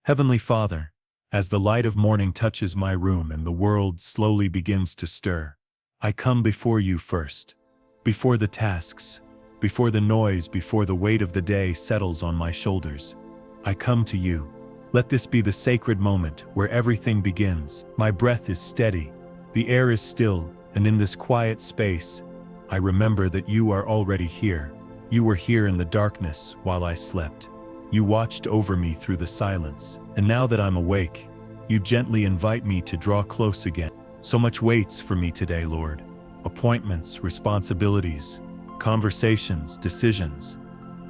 Heavenly Father, as the light of morning touches my room and the world slowly begins to stir, I come before you first. Before the tasks, before the noise, before the weight of the day settles on my shoulders, I come to you. Let this be the sacred moment where everything begins. My breath is steady, the air is still, and in this quiet space, I remember that you are already here. You were here in the darkness while I slept. You watched over me through the silence, and now that I'm awake, you gently invite me to draw close again. So much waits for me today, Lord. Appointments, responsibilities, conversations, decisions.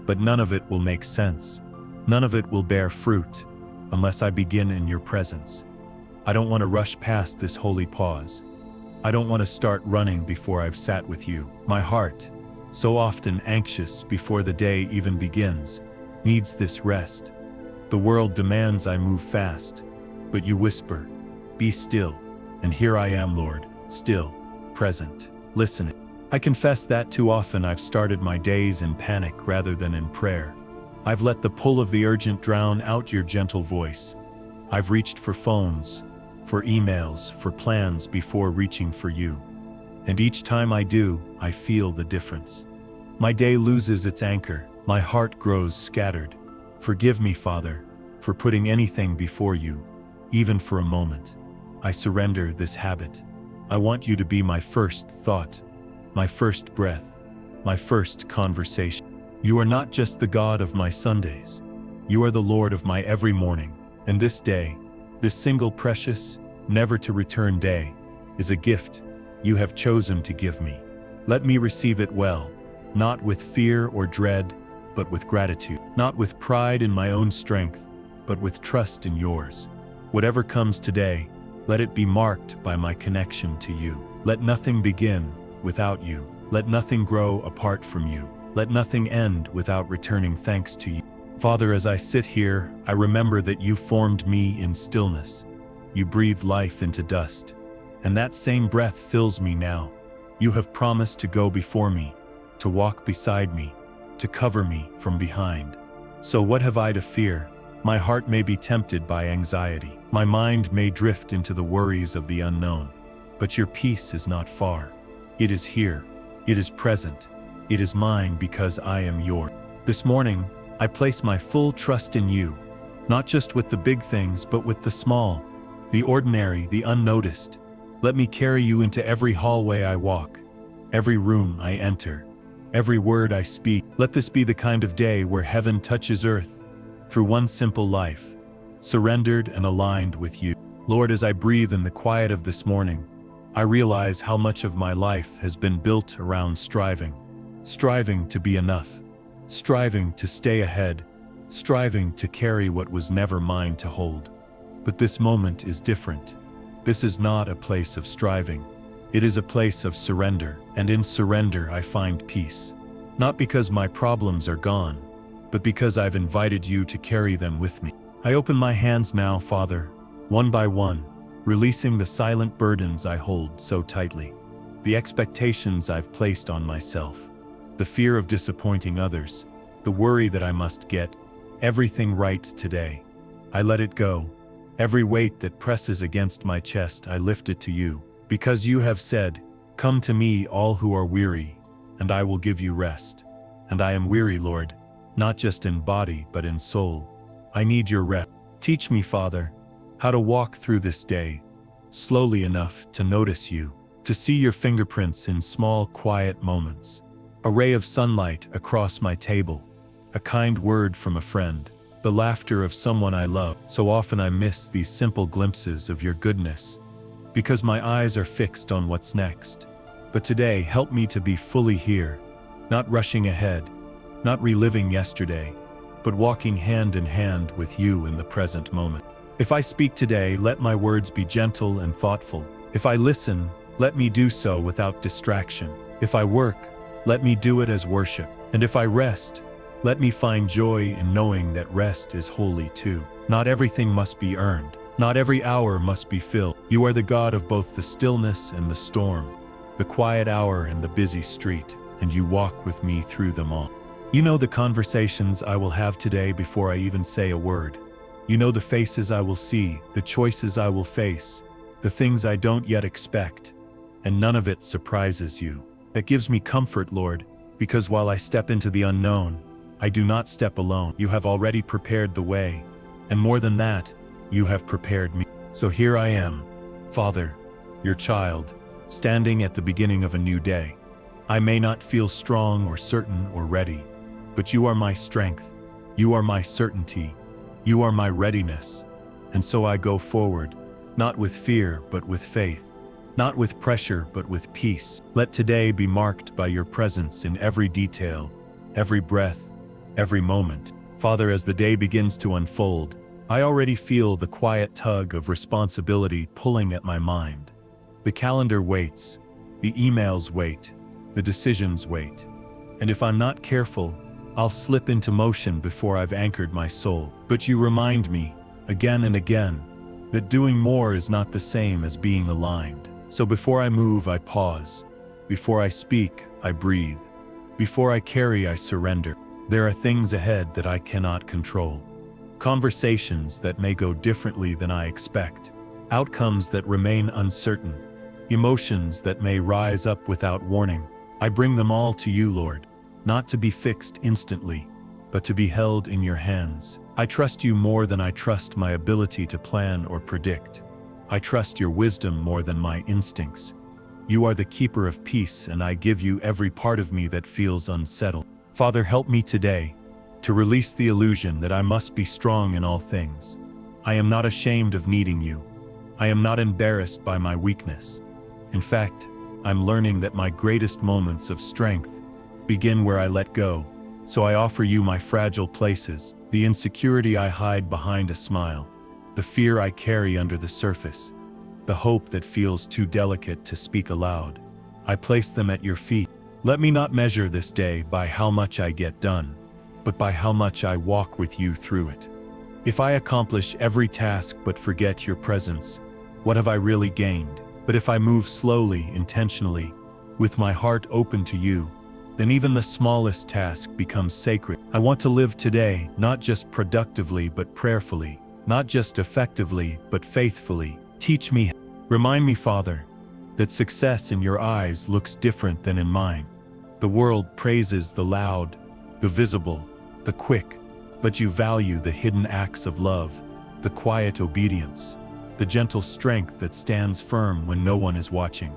But none of it will make sense. None of it will bear fruit unless I begin in your presence. I don't want to rush past this holy pause. I don't want to start running before I've sat with you. My heart, so often anxious before the day even begins, needs this rest. The world demands I move fast, but you whisper, "Be still." And here I am, Lord, still, present, listening. I confess that too often I've started my days in panic rather than in prayer. I've let the pull of the urgent drown out your gentle voice. I've reached for phones, for emails, for plans before reaching for you. And each time I do, I feel the difference. My day loses its anchor. My heart grows scattered. Forgive me, Father, for putting anything before you, even for a moment. I surrender this habit. I want you to be my first thought, my first breath, my first conversation. You are not just the God of my Sundays. You are the Lord of my every morning. And this day, this single precious, never to return day, is a gift you have chosen to give me. Let me receive it well, not with fear or dread, but with gratitude. Not with pride in my own strength, but with trust in yours. Whatever comes today, let it be marked by my connection to you. Let nothing begin without you. Let nothing grow apart from you. Let nothing end without returning thanks to you. Father, as I sit here, I remember that you formed me in stillness. You breathed life into dust, and that same breath fills me now. You have promised to go before me, to walk beside me, to cover me from behind. So what have I to fear? My heart may be tempted by anxiety. My mind may drift into the worries of the unknown. But your peace is not far. It is here. It is present. It is mine because I am yours. This morning, I place my full trust in you, not just with the big things, but with the small, the ordinary, the unnoticed. Let me carry you into every hallway I walk, every room I enter, every word I speak. Let this be the kind of day where heaven touches earth through one simple life, surrendered and aligned with you. Lord, as I breathe in the quiet of this morning, I realize how much of my life has been built around striving to be enough, striving to stay ahead, striving to carry what was never mine to hold. But this moment is different. This is not a place of striving. It is a place of surrender, and in surrender I find peace. Not because my problems are gone, but because I've invited you to carry them with me. I open my hands now, Father, one by one, releasing the silent burdens I hold so tightly, the expectations I've placed on myself, the fear of disappointing others, the worry that I must get everything right today. I let it go. Every weight that presses against my chest, I lift it to you. Because you have said, "Come to me, all who are weary, and I will give you rest." And I am weary, Lord, not just in body, but in soul. I need your rest. Teach me, Father, how to walk through this day, slowly enough to notice you, to see your fingerprints in small, quiet moments. A ray of sunlight across my table, a kind word from a friend, the laughter of someone I love. So often I miss these simple glimpses of your goodness, because my eyes are fixed on what's next. But today, help me to be fully here, not rushing ahead, not reliving yesterday, but walking hand in hand with you in the present moment. If I speak today, let my words be gentle and thoughtful. If I listen, let me do so without distraction. If I work, let me do it as worship. And if I rest, let me find joy in knowing that rest is holy too. Not everything must be earned. Not every hour must be filled. You are the God of both the stillness and the storm, the quiet hour and the busy street, and you walk with me through them all. You know the conversations I will have today before I even say a word. You know the faces I will see, the choices I will face, the things I don't yet expect, and none of it surprises you. That gives me comfort, Lord, because while I step into the unknown, I do not step alone. You have already prepared the way, and more than that, you have prepared me. So here I am, Father, your child, standing at the beginning of a new day. I may not feel strong or certain or ready, but you are my strength, you are my certainty, you are my readiness. And so I go forward, not with fear but with faith, not with pressure but with peace. Let today be marked by your presence in every detail, every breath, every moment. Father, as the day begins to unfold, I already feel the quiet tug of responsibility pulling at my mind. The calendar waits, the emails wait, the decisions wait. And if I'm not careful, I'll slip into motion before I've anchored my soul. But you remind me, again and again, that doing more is not the same as being aligned. So before I move, I pause. Before I speak, I breathe. Before I carry, I surrender. There are things ahead that I cannot control. Conversations that may go differently than I expect. Outcomes that remain uncertain. Emotions that may rise up without warning. I bring them all to you, Lord, not to be fixed instantly, but to be held in your hands. I trust you more than I trust my ability to plan or predict. I trust your wisdom more than my instincts. You are the keeper of peace, and I give you every part of me that feels unsettled. Father, help me today to release the illusion that I must be strong in all things. I am not ashamed of needing you. I am not embarrassed by my weakness. In fact, I'm learning that my greatest moments of strength begin where I let go. So I offer you my fragile places, the insecurity I hide behind a smile, the fear I carry under the surface, the hope that feels too delicate to speak aloud. I place them at your feet. Let me not measure this day by how much I get done, but by how much I walk with you through it. If I accomplish every task but forget your presence, what have I really gained? But if I move slowly, intentionally, with my heart open to you, then even the smallest task becomes sacred. I want to live today, not just productively but prayerfully, not just effectively but faithfully. Teach me, remind me, Father, that success in your eyes looks different than in mine. The world praises the loud, the visible, the quick, but you value the hidden acts of love, the quiet obedience, the gentle strength that stands firm when no one is watching.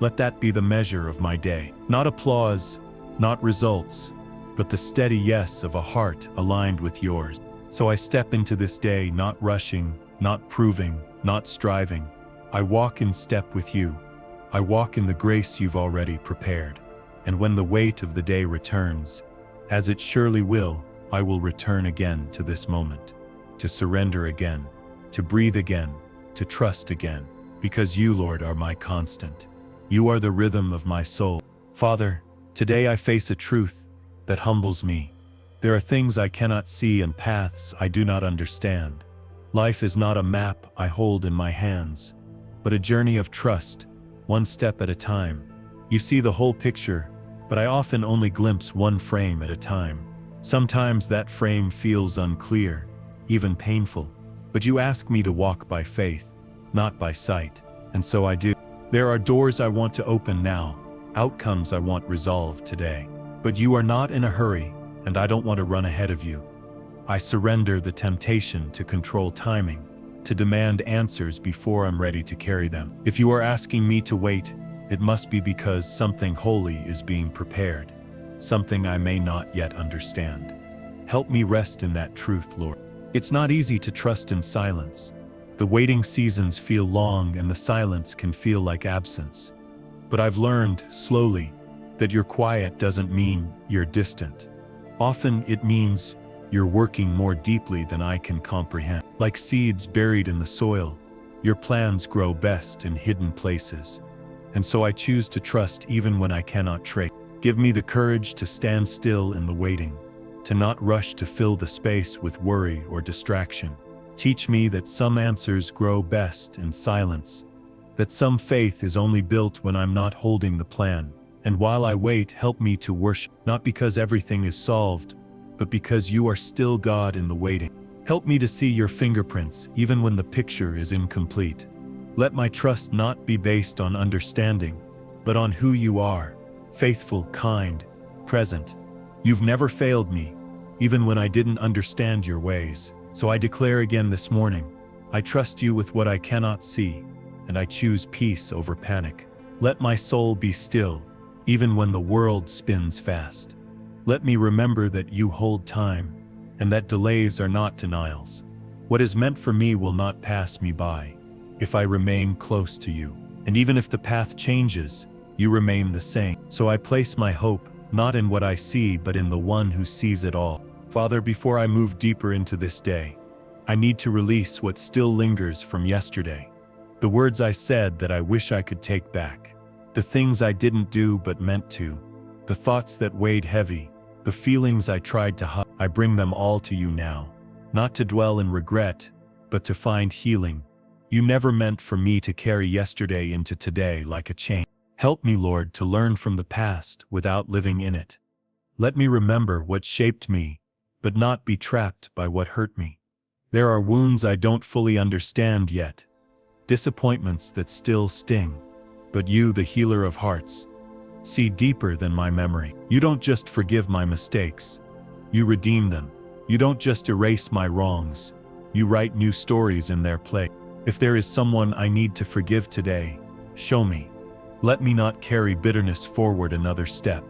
Let that be the measure of my day. Not applause, not results, but the steady yes of a heart aligned with yours. So I step into this day not rushing, not proving, not striving. I walk in step with you. I walk in the grace you've already prepared. And when the weight of the day returns, as it surely will, I will return again to this moment, to surrender again, to breathe again, to trust again, because you, Lord, are my constant. You are the rhythm of my soul. Father, today I face a truth that humbles me. There are things I cannot see and paths I do not understand. Life is not a map I hold in my hands, but a journey of trust, one step at a time. You see the whole picture, but I often only glimpse one frame at a time. Sometimes that frame feels unclear, even painful, but you ask me to walk by faith, not by sight, and so I do. There are doors I want to open now, outcomes I want resolved today. But you are not in a hurry, and I don't want to run ahead of you. I surrender the temptation to control timing, to demand answers before I'm ready to carry them. If you are asking me to wait, it must be because something holy is being prepared, something I may not yet understand. Help me rest in that truth, Lord. It's not easy to trust in silence. The waiting seasons feel long and the silence can feel like absence. But I've learned, slowly, that your quiet doesn't mean you're distant. Often it means you're working more deeply than I can comprehend. Like seeds buried in the soil, your plans grow best in hidden places. And so I choose to trust even when I cannot trace. Give me the courage to stand still in the waiting, to not rush to fill the space with worry or distraction. Teach me that some answers grow best in silence, that some faith is only built when I'm not holding the plan. And while I wait, help me to worship, not because everything is solved, but because you are still God in the waiting. Help me to see your fingerprints even when the picture is incomplete. Let my trust not be based on understanding, but on who you are, faithful, kind, present. You've never failed me, even when I didn't understand your ways. So I declare again this morning, I trust you with what I cannot see, and I choose peace over panic. Let my soul be still, even when the world spins fast. Let me remember that you hold time, and that delays are not denials. What is meant for me will not pass me by, if I remain close to you. And even if the path changes, you remain the same. So I place my hope, not in what I see, but in the one who sees it all. Father, before I move deeper into this day, I need to release what still lingers from yesterday. The words I said that I wish I could take back. The things I didn't do but meant to. The thoughts that weighed heavy. The feelings I tried to hide. I bring them all to you now. Not to dwell in regret, but to find healing. You never meant for me to carry yesterday into today like a chain. Help me, Lord, to learn from the past without living in it. Let me remember what shaped me, but not be trapped by what hurt me. There are wounds I don't fully understand yet, disappointments that still sting. But you, the healer of hearts, see deeper than my memory. You don't just forgive my mistakes, you redeem them. You don't just erase my wrongs, you write new stories in their place. If there is someone I need to forgive today, show me. Let me not carry bitterness forward another step,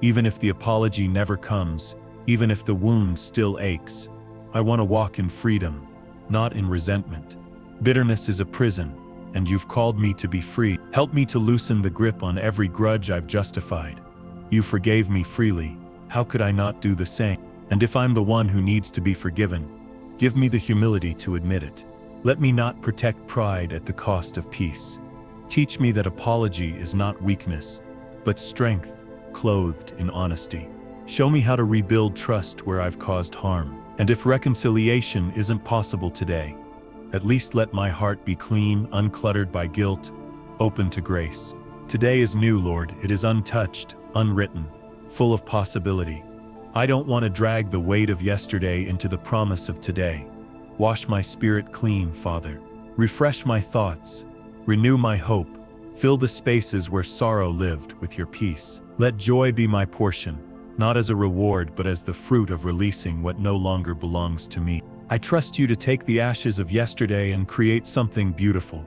even if the apology never comes, even if the wound still aches. I want to walk in freedom, not in resentment. Bitterness is a prison, and you've called me to be free. Help me to loosen the grip on every grudge I've justified. You forgave me freely, how could I not do the same? And if I'm the one who needs to be forgiven, give me the humility to admit it. Let me not protect pride at the cost of peace. Teach me that apology is not weakness, but strength, clothed in honesty. Show me how to rebuild trust where I've caused harm. And if reconciliation isn't possible today, at least let my heart be clean, uncluttered by guilt, open to grace. Today is new, Lord. It is untouched, unwritten, full of possibility. I don't want to drag the weight of yesterday into the promise of today. Wash my spirit clean, Father. Refresh my thoughts. Renew my hope. Fill the spaces where sorrow lived with your peace. Let joy be my portion, not as a reward but as the fruit of releasing what no longer belongs to me. I trust you to take the ashes of yesterday and create something beautiful.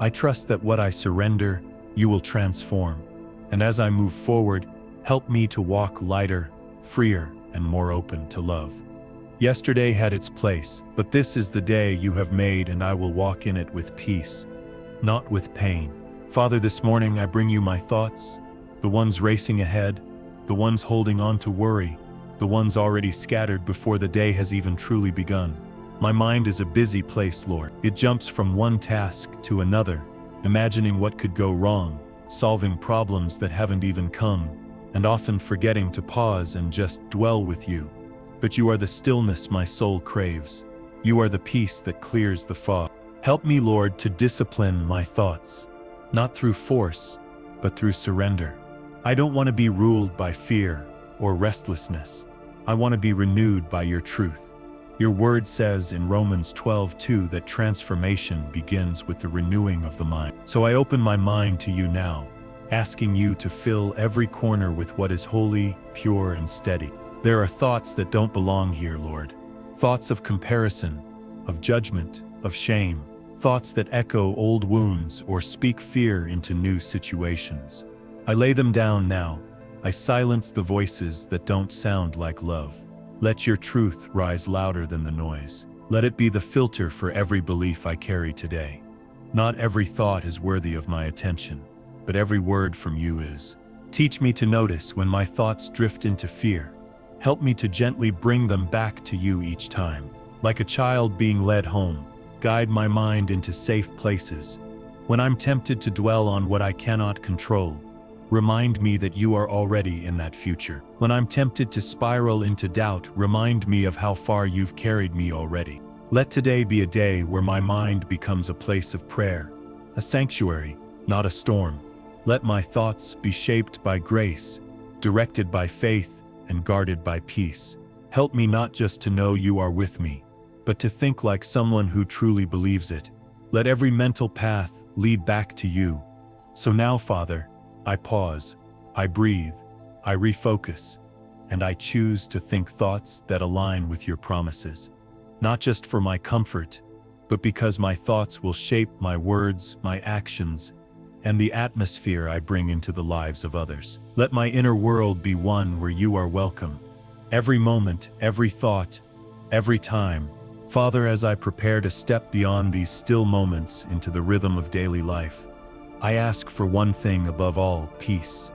I trust that what I surrender, you will transform. And as I move forward, help me to walk lighter, freer, and more open to love. Yesterday had its place, but this is the day you have made, and I will walk in it with peace, not with pain. Father, this morning I bring you my thoughts, the ones racing ahead, the ones holding on to worry, the ones already scattered before the day has even truly begun. My mind is a busy place, Lord. It jumps from one task to another, imagining what could go wrong, solving problems that haven't even come, and often forgetting to pause and just dwell with you. But you are the stillness my soul craves. You are the peace that clears the fog. Help me, Lord, to discipline my thoughts, not through force, but through surrender. I don't want to be ruled by fear or restlessness. I want to be renewed by your truth. Your word says in Romans 12:2 that transformation begins with the renewing of the mind. So I open my mind to you now, asking you to fill every corner with what is holy, pure, and steady. There are thoughts that don't belong here, Lord. Thoughts of comparison, of judgment, of shame. Thoughts that echo old wounds or speak fear into new situations. I lay them down now. I silence the voices that don't sound like love. Let your truth rise louder than the noise. Let it be the filter for every belief I carry today. Not every thought is worthy of my attention, but every word from you is. Teach me to notice when my thoughts drift into fear. Help me to gently bring them back to you each time. Like a child being led home, guide my mind into safe places. When I'm tempted to dwell on what I cannot control, remind me that you are already in that future. When I'm tempted to spiral into doubt, remind me of how far you've carried me already. Let today be a day where my mind becomes a place of prayer, a sanctuary, not a storm. Let my thoughts be shaped by grace, directed by faith, and guarded by peace. Help me not just to know you are with me, but to think like someone who truly believes it. Let every mental path lead back to you. So now, Father, I pause, I breathe, I refocus, and I choose to think thoughts that align with your promises. Not just for my comfort, but because my thoughts will shape my words, my actions, and the atmosphere I bring into the lives of others. Let my inner world be one where you are welcome. Every moment, every thought, every time. Father, as I prepare to step beyond these still moments into the rhythm of daily life, I ask for one thing above all: peace.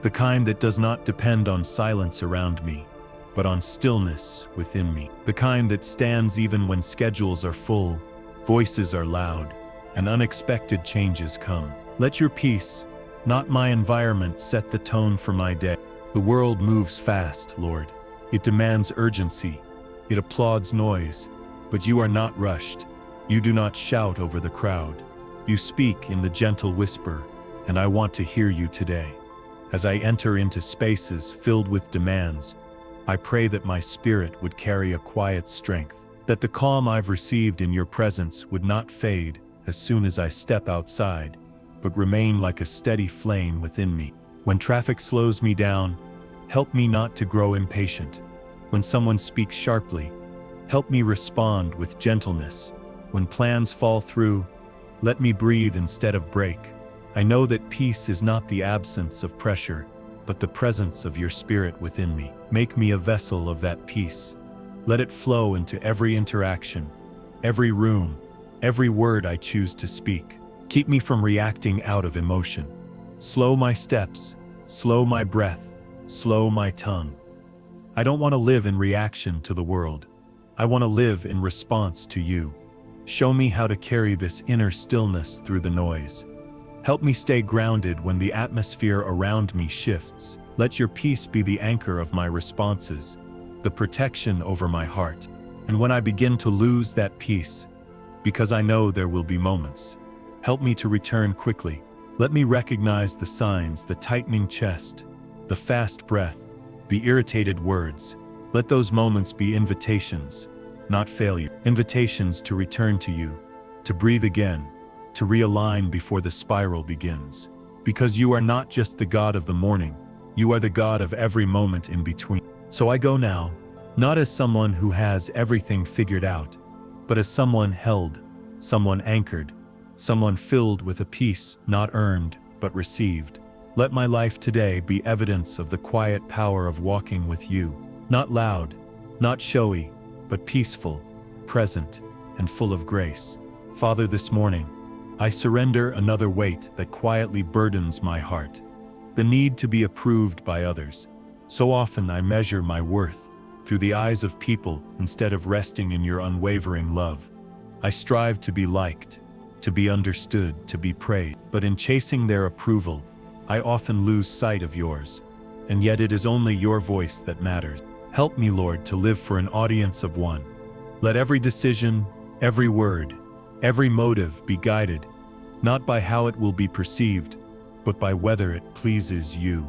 The kind that does not depend on silence around me, but on stillness within me. The kind that stands even when schedules are full, voices are loud, and unexpected changes come. Let your peace, not my environment, set the tone for my day. The world moves fast, Lord. It demands urgency. It applauds noise, but you are not rushed. You do not shout over the crowd. You speak in the gentle whisper, and I want to hear you today. As I enter into spaces filled with demands, I pray that my spirit would carry a quiet strength, that the calm I've received in your presence would not fade as soon as I step outside, but remain like a steady flame within me. When traffic slows me down, help me not to grow impatient. When someone speaks sharply, help me respond with gentleness. When plans fall through, let me breathe instead of break. I know that peace is not the absence of pressure, but the presence of your spirit within me. Make me a vessel of that peace. Let it flow into every interaction, every room, every word I choose to speak. Keep me from reacting out of emotion. Slow my steps, slow my breath, slow my tongue. I don't want to live in reaction to the world. I want to live in response to you. Show me how to carry this inner stillness through the noise. Help me stay grounded when the atmosphere around me shifts. Let your peace be the anchor of my responses, the protection over my heart. And when I begin to lose that peace, because I know there will be moments, help me to return quickly. Let me recognize the signs: the tightening chest, the fast breath, the irritated words. Let those moments be invitations, not failure. Invitations to return to you, to breathe again, to realign before the spiral begins. Because you are not just the God of the morning, you are the God of every moment in between. So I go now, not as someone who has everything figured out, but as someone held, someone anchored, someone filled with a peace not earned, but received. Let my life today be evidence of the quiet power of walking with you. Not loud, not showy, but peaceful, present, and full of grace. Father, this morning, I surrender another weight that quietly burdens my heart: the need to be approved by others. So often I measure my worth through the eyes of people instead of resting in your unwavering love. I strive to be liked, to be understood, to be praised. But in chasing their approval, I often lose sight of yours. And yet it is only your voice that matters. Help me, Lord, to live for an audience of one. Let every decision, every word, every motive be guided, not by how it will be perceived, but by whether it pleases you.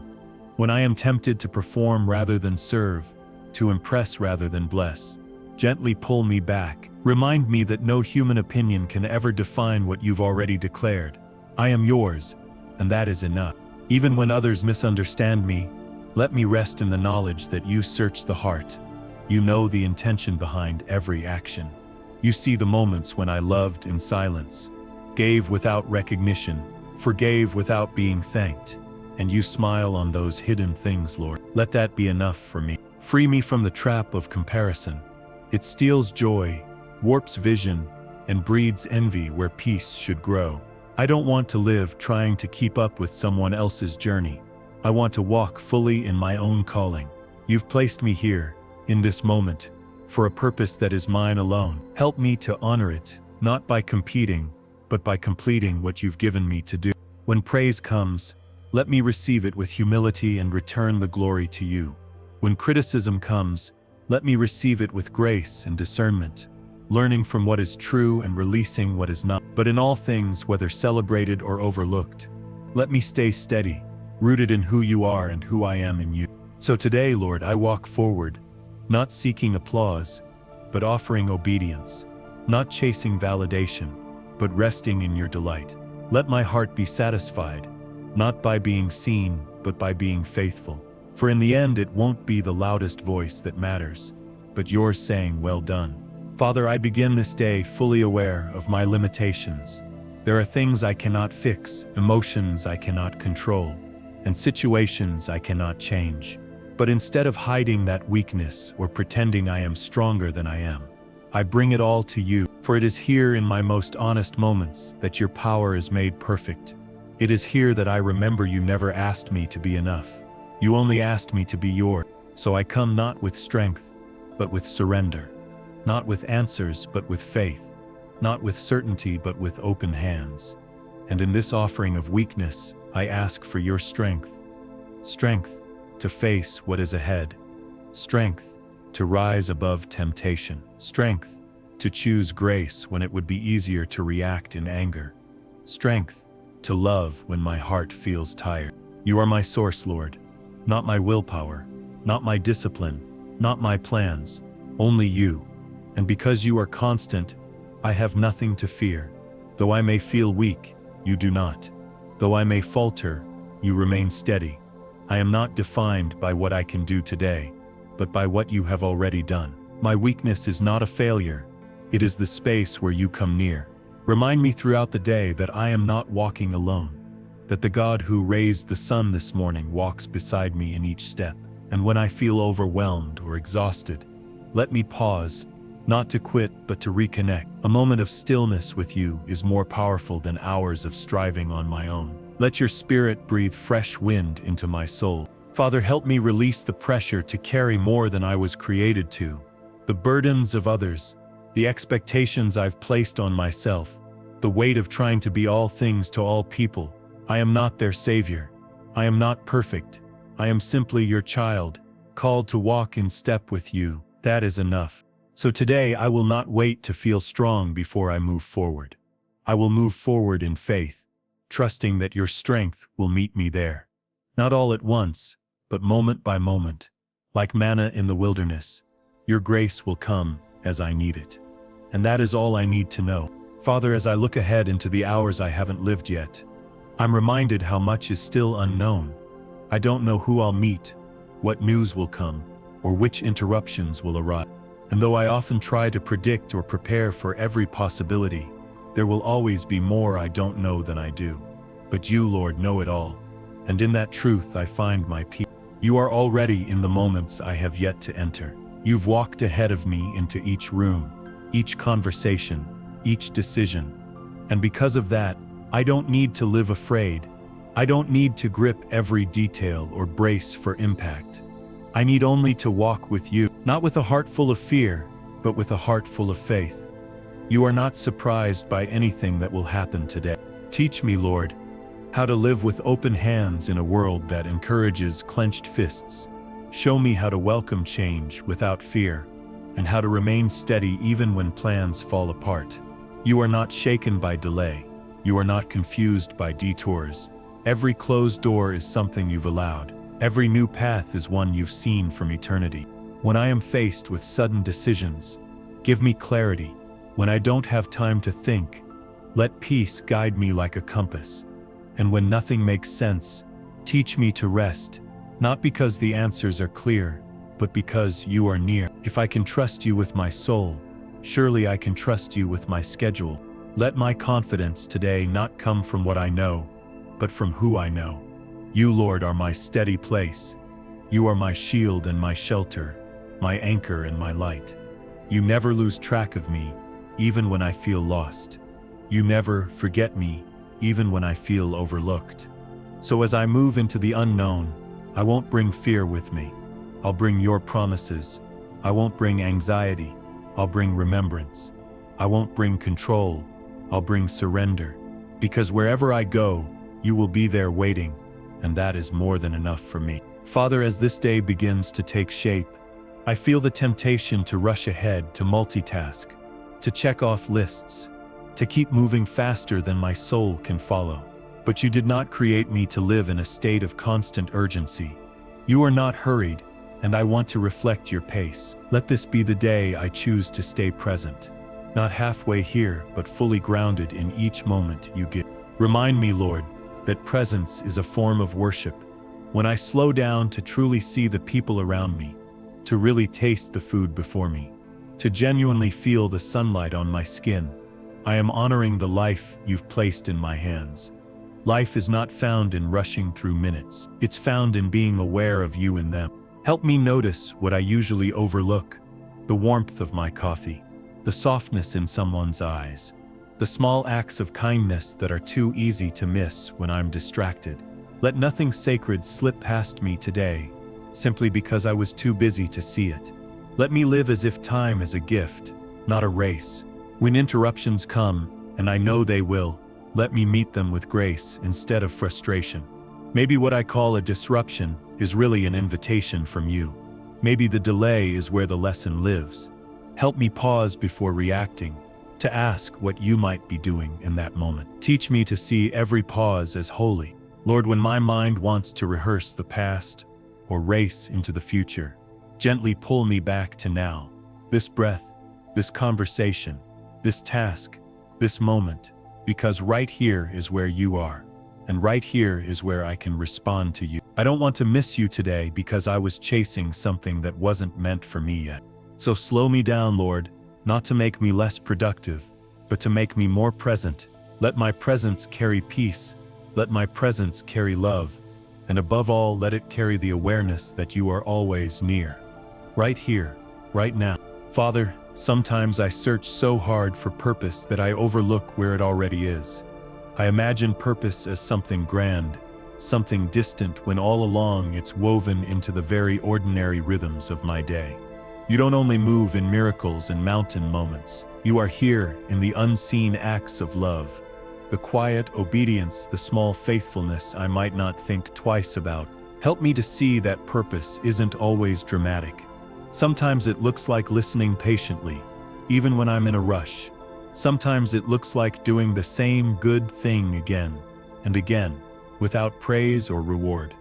When I am tempted to perform rather than serve, to impress rather than bless, gently pull me back. Remind me that no human opinion can ever define what you've already declared. I am yours, and that is enough. Even when others misunderstand me, let me rest in the knowledge that you search the heart. You know the intention behind every action. You see the moments when I loved in silence, gave without recognition, forgave without being thanked, and you smile on those hidden things, Lord. Let that be enough for me. Free me from the trap of comparison. It steals joy, warps vision, and breeds envy where peace should grow. I don't want to live trying to keep up with someone else's journey. I want to walk fully in my own calling. You've placed me here, in this moment, for a purpose that is mine alone. Help me to honor it, not by competing, but by completing what you've given me to do. When praise comes, let me receive it with humility and return the glory to you. When criticism comes, let me receive it with grace and discernment, learning from what is true and releasing what is not. But in all things, whether celebrated or overlooked, let me stay steady, rooted in who you are and who I am in you. So today, Lord, I walk forward, not seeking applause, but offering obedience, not chasing validation, but resting in your delight. Let my heart be satisfied, not by being seen, but by being faithful. For in the end it won't be the loudest voice that matters, but yours saying, "Well done." Father, I begin this day fully aware of my limitations. There are things I cannot fix, emotions I cannot control, and situations I cannot change. But instead of hiding that weakness or pretending I am stronger than I am, I bring it all to you, for it is here in my most honest moments that your power is made perfect. It is here that I remember you never asked me to be enough. You only asked me to be yours. So I come not with strength, but with surrender. Not with answers, but with faith. Not with certainty, but with open hands. And in this offering of weakness, I ask for your strength. Strength to face what is ahead. Strength to rise above temptation. Strength to choose grace when it would be easier to react in anger. Strength to love when my heart feels tired. You are my source, Lord, not my willpower, not my discipline, not my plans, only you. And because you are constant, I have nothing to fear. Though I may feel weak, you do not. Though I may falter, you remain steady. I am not defined by what I can do today, but by what you have already done. My weakness is not a failure. It is the space where you come near. Remind me throughout the day that I am not walking alone, that the God who raised the sun this morning walks beside me in each step. And when I feel overwhelmed or exhausted, let me pause, not to quit, but to reconnect. A moment of stillness with you is more powerful than hours of striving on my own. Let your spirit breathe fresh wind into my soul. Father, help me release the pressure to carry more than I was created to, the burdens of others, the expectations I've placed on myself, the weight of trying to be all things to all people. I am not their savior. I am not perfect. I am simply your child, called to walk in step with you. That is enough. So today I will not wait to feel strong before I move forward. I will move forward in faith, trusting that your strength will meet me there. Not all at once, but moment by moment. Like manna in the wilderness, your grace will come as I need it. And that is all I need to know. Father, as I look ahead into the hours I haven't lived yet, I'm reminded how much is still unknown. I don't know who I'll meet, what news will come, or which interruptions will arrive. And though I often try to predict or prepare for every possibility, there will always be more I don't know than I do. But you, Lord, know it all. And in that truth I find my peace. You are already in the moments I have yet to enter. You've walked ahead of me into each room, each conversation, each decision. And because of that, I don't need to live afraid. I don't need to grip every detail or brace for impact. I need only to walk with you, not with a heart full of fear, but with a heart full of faith. You are not surprised by anything that will happen today. Teach me, Lord, how to live with open hands in a world that encourages clenched fists. Show me how to welcome change without fear, and how to remain steady even when plans fall apart. You are not shaken by delay. You are not confused by detours. Every closed door is something you've allowed. Every new path is one you've seen from eternity. When I am faced with sudden decisions, give me clarity. When I don't have time to think, let peace guide me like a compass. And when nothing makes sense, teach me to rest, not because the answers are clear, but because you are near. If I can trust you with my soul, surely I can trust you with my schedule. Let my confidence today not come from what I know, but from who I know. You, Lord, are my steady place. You are my shield and my shelter, my anchor and my light. You never lose track of me, even when I feel lost. You never forget me, even when I feel overlooked. So as I move into the unknown, I won't bring fear with me. I'll bring your promises. I won't bring anxiety. I'll bring remembrance. I won't bring control. I'll bring surrender. Because wherever I go, you will be there waiting, and that is more than enough for me. Father, as this day begins to take shape, I feel the temptation to rush ahead, to multitask, to check off lists, to keep moving faster than my soul can follow. But you did not create me to live in a state of constant urgency. You are not hurried. and I want to reflect your pace. Let this be the day I choose to stay present, not halfway here, but fully grounded in each moment you give. Remind me, Lord, that presence is a form of worship. When I slow down to truly see the people around me, to really taste the food before me, to genuinely feel the sunlight on my skin, I am honoring the life you've placed in my hands. Life is not found in rushing through minutes. It's found in being aware of you in them. Help me notice what I usually overlook: the warmth of my coffee, the softness in someone's eyes, the small acts of kindness that are too easy to miss when I'm distracted. Let nothing sacred slip past me today, simply because I was too busy to see it. Let me live as if time is a gift, not a race. When interruptions come, and I know they will, let me meet them with grace instead of frustration. Maybe what I call a disruption is really an invitation from you. Maybe the delay is where the lesson lives. Help me pause before reacting, to ask what you might be doing in that moment. Teach me to see every pause as holy. Lord, when my mind wants to rehearse the past or race into the future, gently pull me back to now. This breath, this conversation, this task, this moment, because right here is where you are, and right here is where I can respond to you. I don't want to miss you today because I was chasing something that wasn't meant for me yet. So slow me down, Lord, not to make me less productive, but to make me more present. Let my presence carry peace. Let my presence carry love. And above all, let it carry the awareness that you are always near. Right here, right now. Father, sometimes I search so hard for purpose that I overlook where it already is. I imagine purpose as something grand, something distant, when all along it's woven into the very ordinary rhythms of my day. You don't only move in miracles and mountain moments. You are here in the unseen acts of love, the quiet obedience, the small faithfulness I might not think twice about. Help me to see that purpose isn't always dramatic. Sometimes it looks like listening patiently, even when I'm in a rush. Sometimes it looks like doing the same good thing again and again, without praise or reward.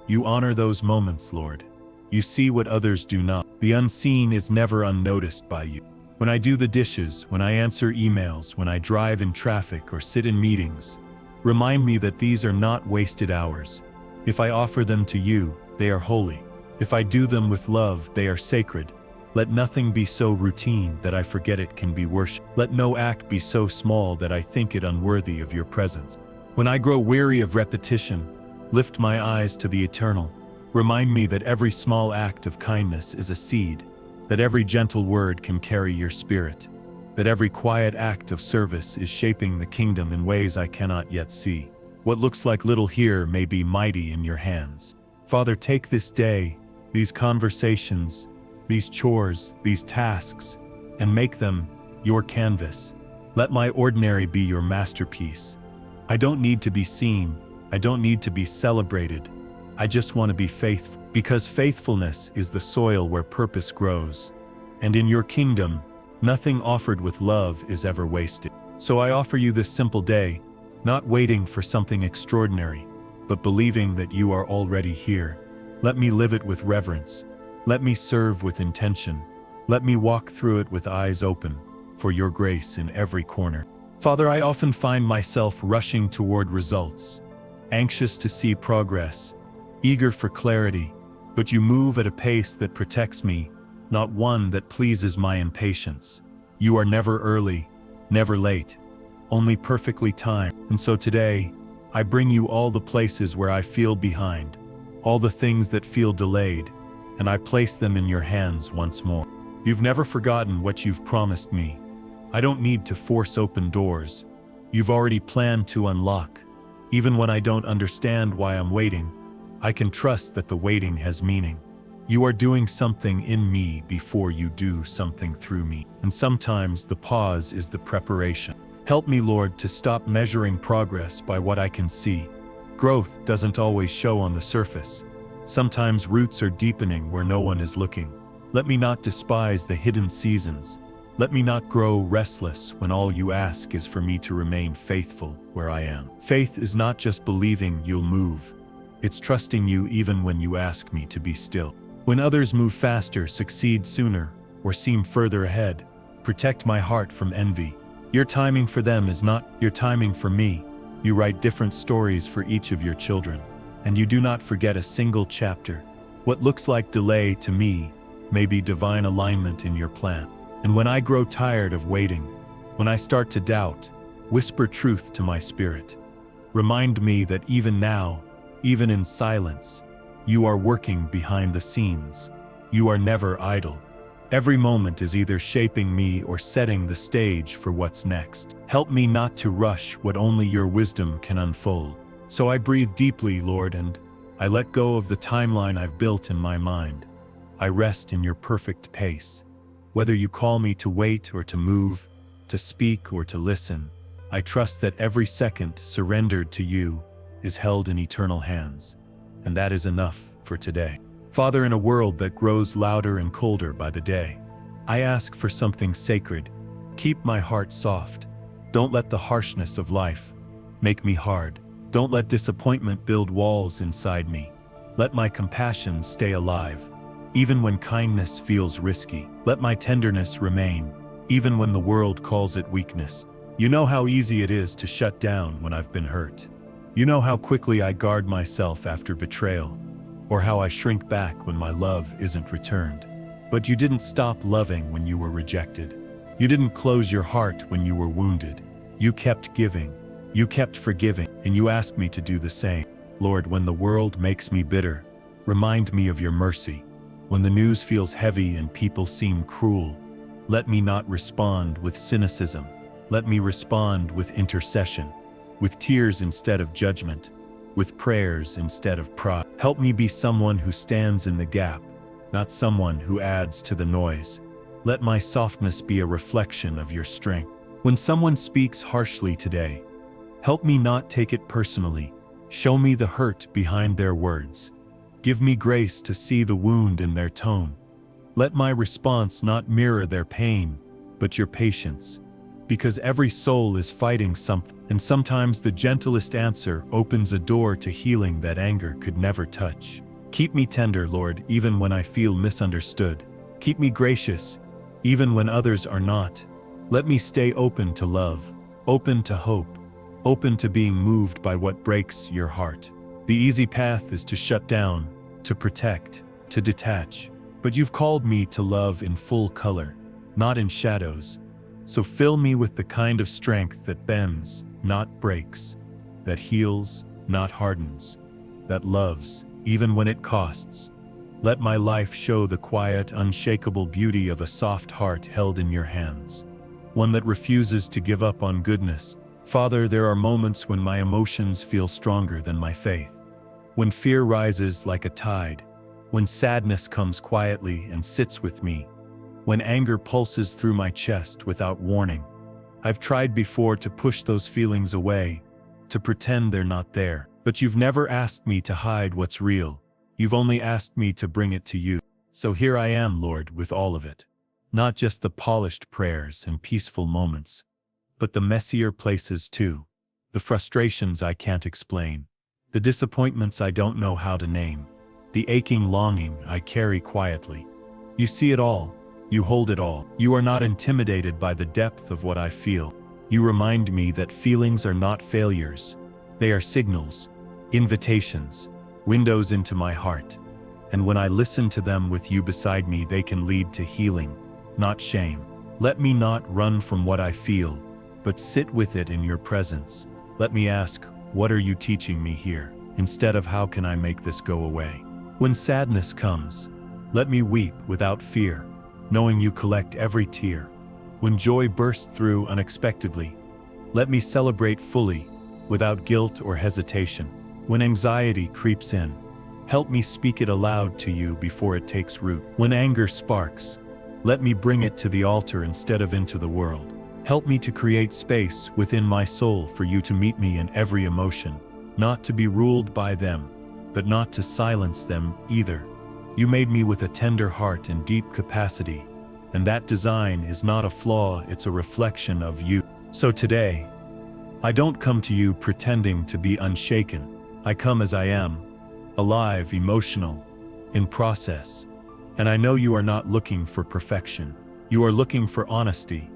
You honor those moments, Lord. You see what others do not. The unseen is never unnoticed by you. When I do the dishes, when I answer emails, when I drive in traffic or sit in meetings, remind me that these are not wasted hours. If I offer them to you, they are holy. If I do them with love, they are sacred. Let nothing be so routine that I forget it can be worship. Let no act be so small that I think it unworthy of your presence. When I grow weary of repetition, lift my eyes to the eternal. Remind me that every small act of kindness is a seed, that every gentle word can carry your spirit, that every quiet act of service is shaping the kingdom in ways I cannot yet see. What looks like little here may be mighty in your hands. Father, take this day, these conversations, these chores, these tasks, and make them your canvas. Let my ordinary be your masterpiece. I don't need to be seen. I don't need to be celebrated. I just want to be faithful, because faithfulness is the soil where purpose grows. And in your kingdom, nothing offered with love is ever wasted. So I offer you this simple day, not waiting for something extraordinary, but believing that you are already here. Let me live it with reverence. Let me serve with intention. Let me walk through it with eyes open, for your grace in every corner. Father, I often find myself rushing toward results, anxious to see progress, eager for clarity, but you move at a pace that protects me, not one that pleases my impatience. You are never early, never late, only perfectly timed. And so today, I bring you all the places where I feel behind, all the things that feel delayed, and I place them in your hands once more. You've never forgotten what you've promised me. I don't need to force open doors. You've already planned to unlock. Even when I don't understand why I'm waiting, I can trust that the waiting has meaning. You are doing something in me before you do something through me. And sometimes the pause is the preparation. Help me, Lord, to stop measuring progress by what I can see. Growth doesn't always show on the surface. Sometimes roots are deepening where no one is looking. Let me not despise the hidden seasons. Let me not grow restless when all you ask is for me to remain faithful where I am. Faith is not just believing you'll move. It's trusting you even when you ask me to be still. When others move faster, succeed sooner, or seem further ahead, protect my heart from envy. Your timing for them is not your timing for me. You write different stories for each of your children, and you do not forget a single chapter. What looks like delay to me may be divine alignment in your plan. And when I grow tired of waiting, when I start to doubt, whisper truth to my spirit. Remind me that even now, even in silence, you are working behind the scenes. You are never idle. Every moment is either shaping me or setting the stage for what's next. Help me not to rush what only your wisdom can unfold. So I breathe deeply, Lord, and I let go of the timeline I've built in my mind. I rest in your perfect pace. Whether you call me to wait or to move, to speak or to listen, I trust that every second surrendered to you is held in eternal hands. And that is enough for today. Father, in a world that grows louder and colder by the day, I ask for something sacred. Keep my heart soft. Don't let the harshness of life make me hard. Don't let disappointment build walls inside me. Let my compassion stay alive, even when kindness feels risky. Let my tenderness remain, even when the world calls it weakness. You know how easy it is to shut down when I've been hurt. You know how quickly I guard myself after betrayal, or how I shrink back when my love isn't returned. But you didn't stop loving when you were rejected. You didn't close your heart when you were wounded. You kept giving, you kept forgiving, and you asked me to do the same. Lord, when the world makes me bitter, remind me of your mercy. When the news feels heavy and people seem cruel, let me not respond with cynicism. Let me respond with intercession, with tears instead of judgment, with prayers instead of pride. Help me be someone who stands in the gap, not someone who adds to the noise. Let my softness be a reflection of your strength. When someone speaks harshly today, help me not take it personally. Show me the hurt behind their words. Give me grace to see the wound in their tone. Let my response not mirror their pain, but your patience. Because every soul is fighting something, and sometimes the gentlest answer opens a door to healing that anger could never touch. Keep me tender, Lord, even when I feel misunderstood. Keep me gracious, even when others are not. Let me stay open to love, open to hope, open to being moved by what breaks your heart. The easy path is to shut down, to protect, to detach. But you've called me to love in full color, not in shadows. So fill me with the kind of strength that bends, not breaks, that heals, not hardens, that loves, even when it costs. Let my life show the quiet, unshakable beauty of a soft heart held in your hands, one that refuses to give up on goodness. Father, there are moments when my emotions feel stronger than my faith, when fear rises like a tide, when sadness comes quietly and sits with me, when anger pulses through my chest without warning. I've tried before to push those feelings away, to pretend they're not there. But you've never asked me to hide what's real. You've only asked me to bring it to you. So here I am, Lord, with all of it. Not just the polished prayers and peaceful moments, but the messier places too. The frustrations I can't explain. The disappointments I don't know how to name. The aching longing I carry quietly. You see it all. You hold it all. You are not intimidated by the depth of what I feel. You remind me that feelings are not failures. They are signals, invitations, windows into my heart. And when I listen to them with you beside me, they can lead to healing, not shame. Let me not run from what I feel, but sit with it in your presence. Let me ask, what are you teaching me here? Instead of how can I make this go away? When sadness comes, let me weep without fear, knowing you collect every tear. When joy bursts through unexpectedly, let me celebrate fully, without guilt or hesitation. When anxiety creeps in, help me speak it aloud to you before it takes root. When anger sparks, let me bring it to the altar instead of into the world. Help me to create space within my soul for you to meet me in every emotion, not to be ruled by them, but not to silence them either. You made me with a tender heart and deep capacity, and that design is not a flaw, it's a reflection of you. So today, I don't come to you pretending to be unshaken. I come as I am, alive, emotional, in process. And I know you are not looking for perfection. You are looking for honesty.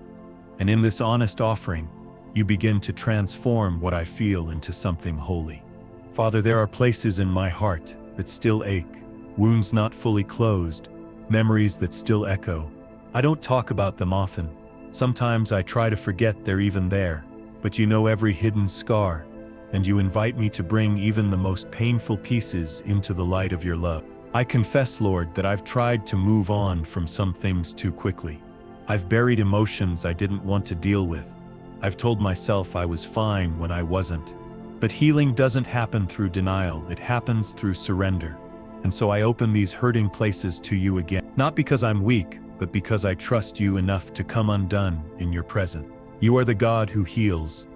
And in this honest offering, you begin to transform what I feel into something holy. Father, there are places in my heart that still ache, wounds not fully closed, memories that still echo. I don't talk about them often. Sometimes I try to forget they're even there, but you know every hidden scar, and you invite me to bring even the most painful pieces into the light of your love. I confess, Lord, that I've tried to move on from some things too quickly. I've buried emotions I didn't want to deal with. I've told myself I was fine when I wasn't. But healing doesn't happen through denial, it happens through surrender. And so I open these hurting places to you again, not because I'm weak, but because I trust you enough to come undone in your presence. You are the God who heals,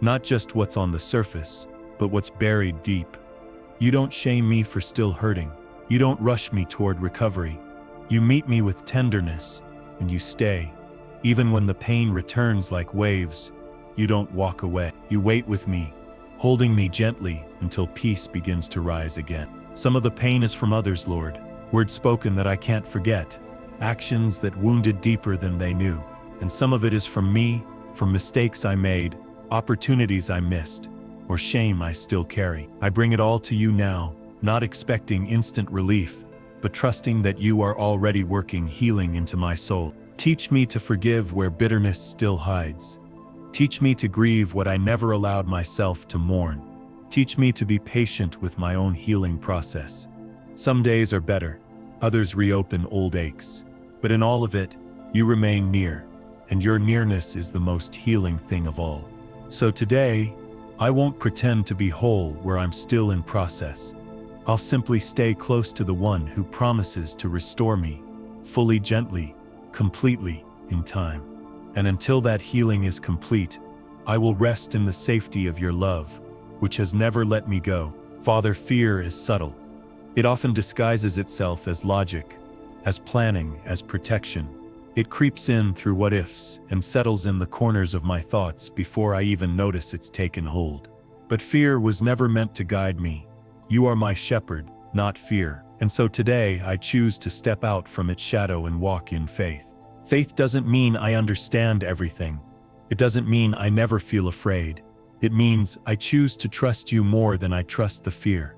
not just what's on the surface, but what's buried deep. You don't shame me for still hurting. You don't rush me toward recovery. You meet me with tenderness, and you stay. Even when the pain returns like waves, you don't walk away. You wait with me, holding me gently until peace begins to rise again. Some of the pain is from others, Lord, words spoken that I can't forget, actions that wounded deeper than they knew. And some of it is from me, from mistakes I made, opportunities I missed, or shame I still carry. I bring it all to you now, not expecting instant relief, but trusting that you are already working healing into my soul. Teach me to forgive where bitterness still hides. Teach me to grieve what I never allowed myself to mourn. Teach me to be patient with my own healing process. Some days are better, others reopen old aches. But in all of it, you remain near, and your nearness is the most healing thing of all. So today, I won't pretend to be whole where I'm still in process. I'll simply stay close to the one who promises to restore me, fully, gently, completely, in time. And until that healing is complete, I will rest in the safety of your love, which has never let me go. Father, fear is subtle. It often disguises itself as logic, as planning, as protection. It creeps in through what-ifs and settles in the corners of my thoughts before I even notice it's taken hold. But fear was never meant to guide me. You are my shepherd, not fear. And so today I choose to step out from its shadow and walk in faith. Faith doesn't mean I understand everything. It doesn't mean I never feel afraid. It means I choose to trust you more than I trust the fear.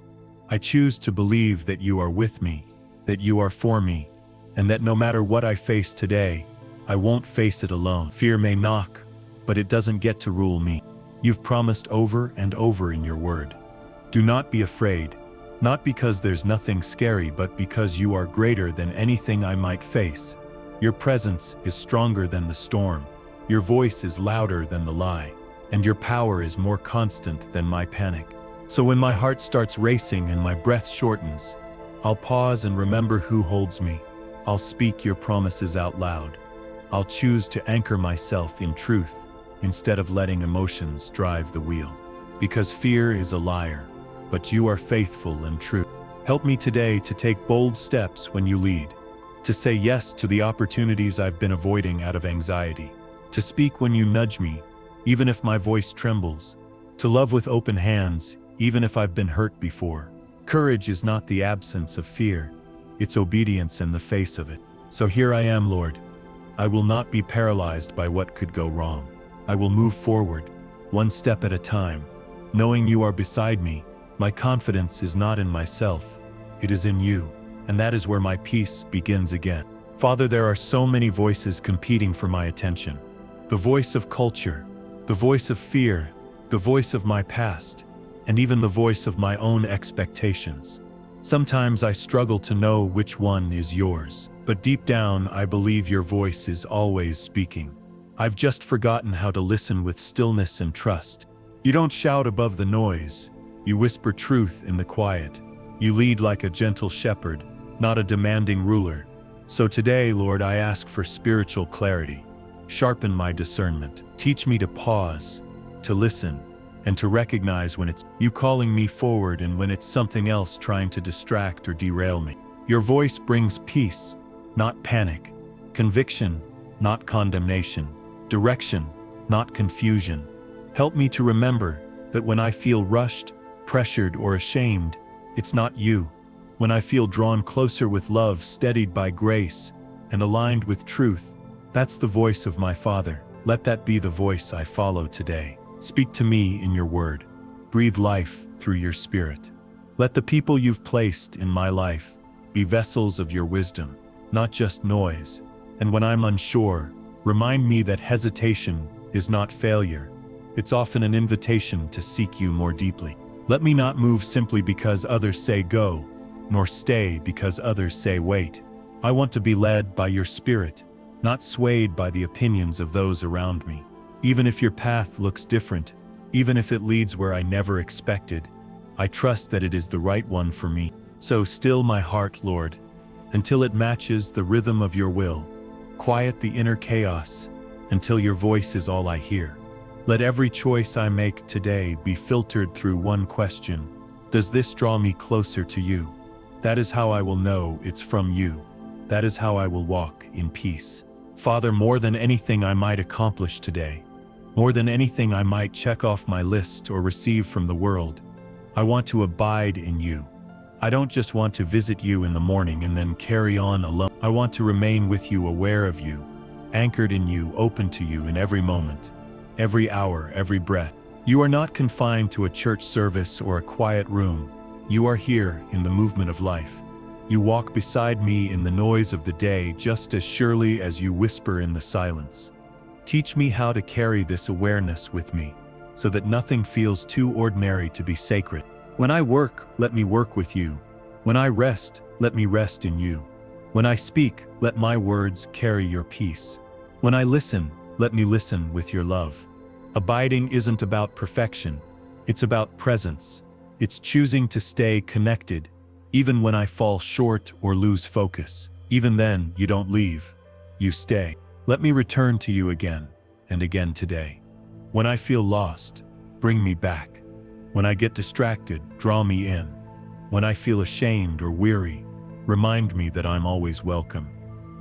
I choose to believe that you are with me, that you are for me, and that no matter what I face today, I won't face it alone. Fear may knock, but it doesn't get to rule me. You've promised over and over in your word. Do not be afraid, not because there's nothing scary, but because you are greater than anything I might face. Your presence is stronger than the storm. Your voice is louder than the lie, and your power is more constant than my panic. So when my heart starts racing and my breath shortens, I'll pause and remember who holds me. I'll speak your promises out loud. I'll choose to anchor myself in truth instead of letting emotions drive the wheel. Because fear is a liar, but you are faithful and true. Help me today to take bold steps when you lead, to say yes to the opportunities I've been avoiding out of anxiety, to speak when you nudge me, even if my voice trembles, to love with open hands, even if I've been hurt before. Courage is not the absence of fear, it's obedience in the face of it. So here I am, Lord. I will not be paralyzed by what could go wrong. I will move forward, one step at a time, knowing you are beside me. My confidence is not in myself, it is in you, and that is where my peace begins again. Father, there are so many voices competing for my attention. The voice of culture, the voice of fear, the voice of my past, and even the voice of my own expectations. Sometimes I struggle to know which one is yours, but deep down I believe your voice is always speaking. I've just forgotten how to listen with stillness and trust. You don't shout above the noise, you whisper truth in the quiet. You lead like a gentle shepherd, not a demanding ruler. So today, Lord, I ask for spiritual clarity. Sharpen my discernment. Teach me to pause, to listen, and to recognize when it's you calling me forward and when it's something else trying to distract or derail me. Your voice brings peace, not panic, conviction, not condemnation, direction, not confusion. Help me to remember that when I feel rushed, pressured, or ashamed, it's not you, When I feel drawn closer with love, steadied by grace, and aligned with truth, that's the voice of my Father. Let that be the voice I follow today. Speak to me in your word. Breathe life through your spirit. Let the people you've placed in my life be vessels of your wisdom, not just noise. And when I'm unsure, remind me that hesitation is not failure. It's often an invitation to seek you more deeply. Let me not move simply because others say go, nor stay because others say wait. I want to be led by your spirit, not swayed by the opinions of those around me. Even if your path looks different, even if it leads where I never expected, I trust that it is the right one for me. So still my heart, Lord, until it matches the rhythm of your will. Quiet the inner chaos until your voice is all I hear. Let every choice I make today be filtered through one question: does this draw me closer to you? That is how I will know it's from you. That is how I will walk in peace. Father, more than anything I might accomplish today, more than anything I might check off my list or receive from the world, I want to abide in you. I don't just want to visit you in the morning and then carry on alone. I want to remain with you, aware of you, anchored in you, open to you in every moment, every hour, every breath. You are not confined to a church service or a quiet room. You are here in the movement of life. You walk beside me in the noise of the day just as surely as you whisper in the silence. Teach me how to carry this awareness with me, so that nothing feels too ordinary to be sacred. When I work, let me work with you. When I rest, let me rest in you. When I speak, let my words carry your peace. When I listen, let me listen with your love. Abiding isn't about perfection. It's about presence. It's choosing to stay connected, even when I fall short or lose focus. Even then, you don't leave. You stay. Let me return to you again and again today. When I feel lost, bring me back. When I get distracted, draw me in. When I feel ashamed or weary, remind me that I'm always welcome.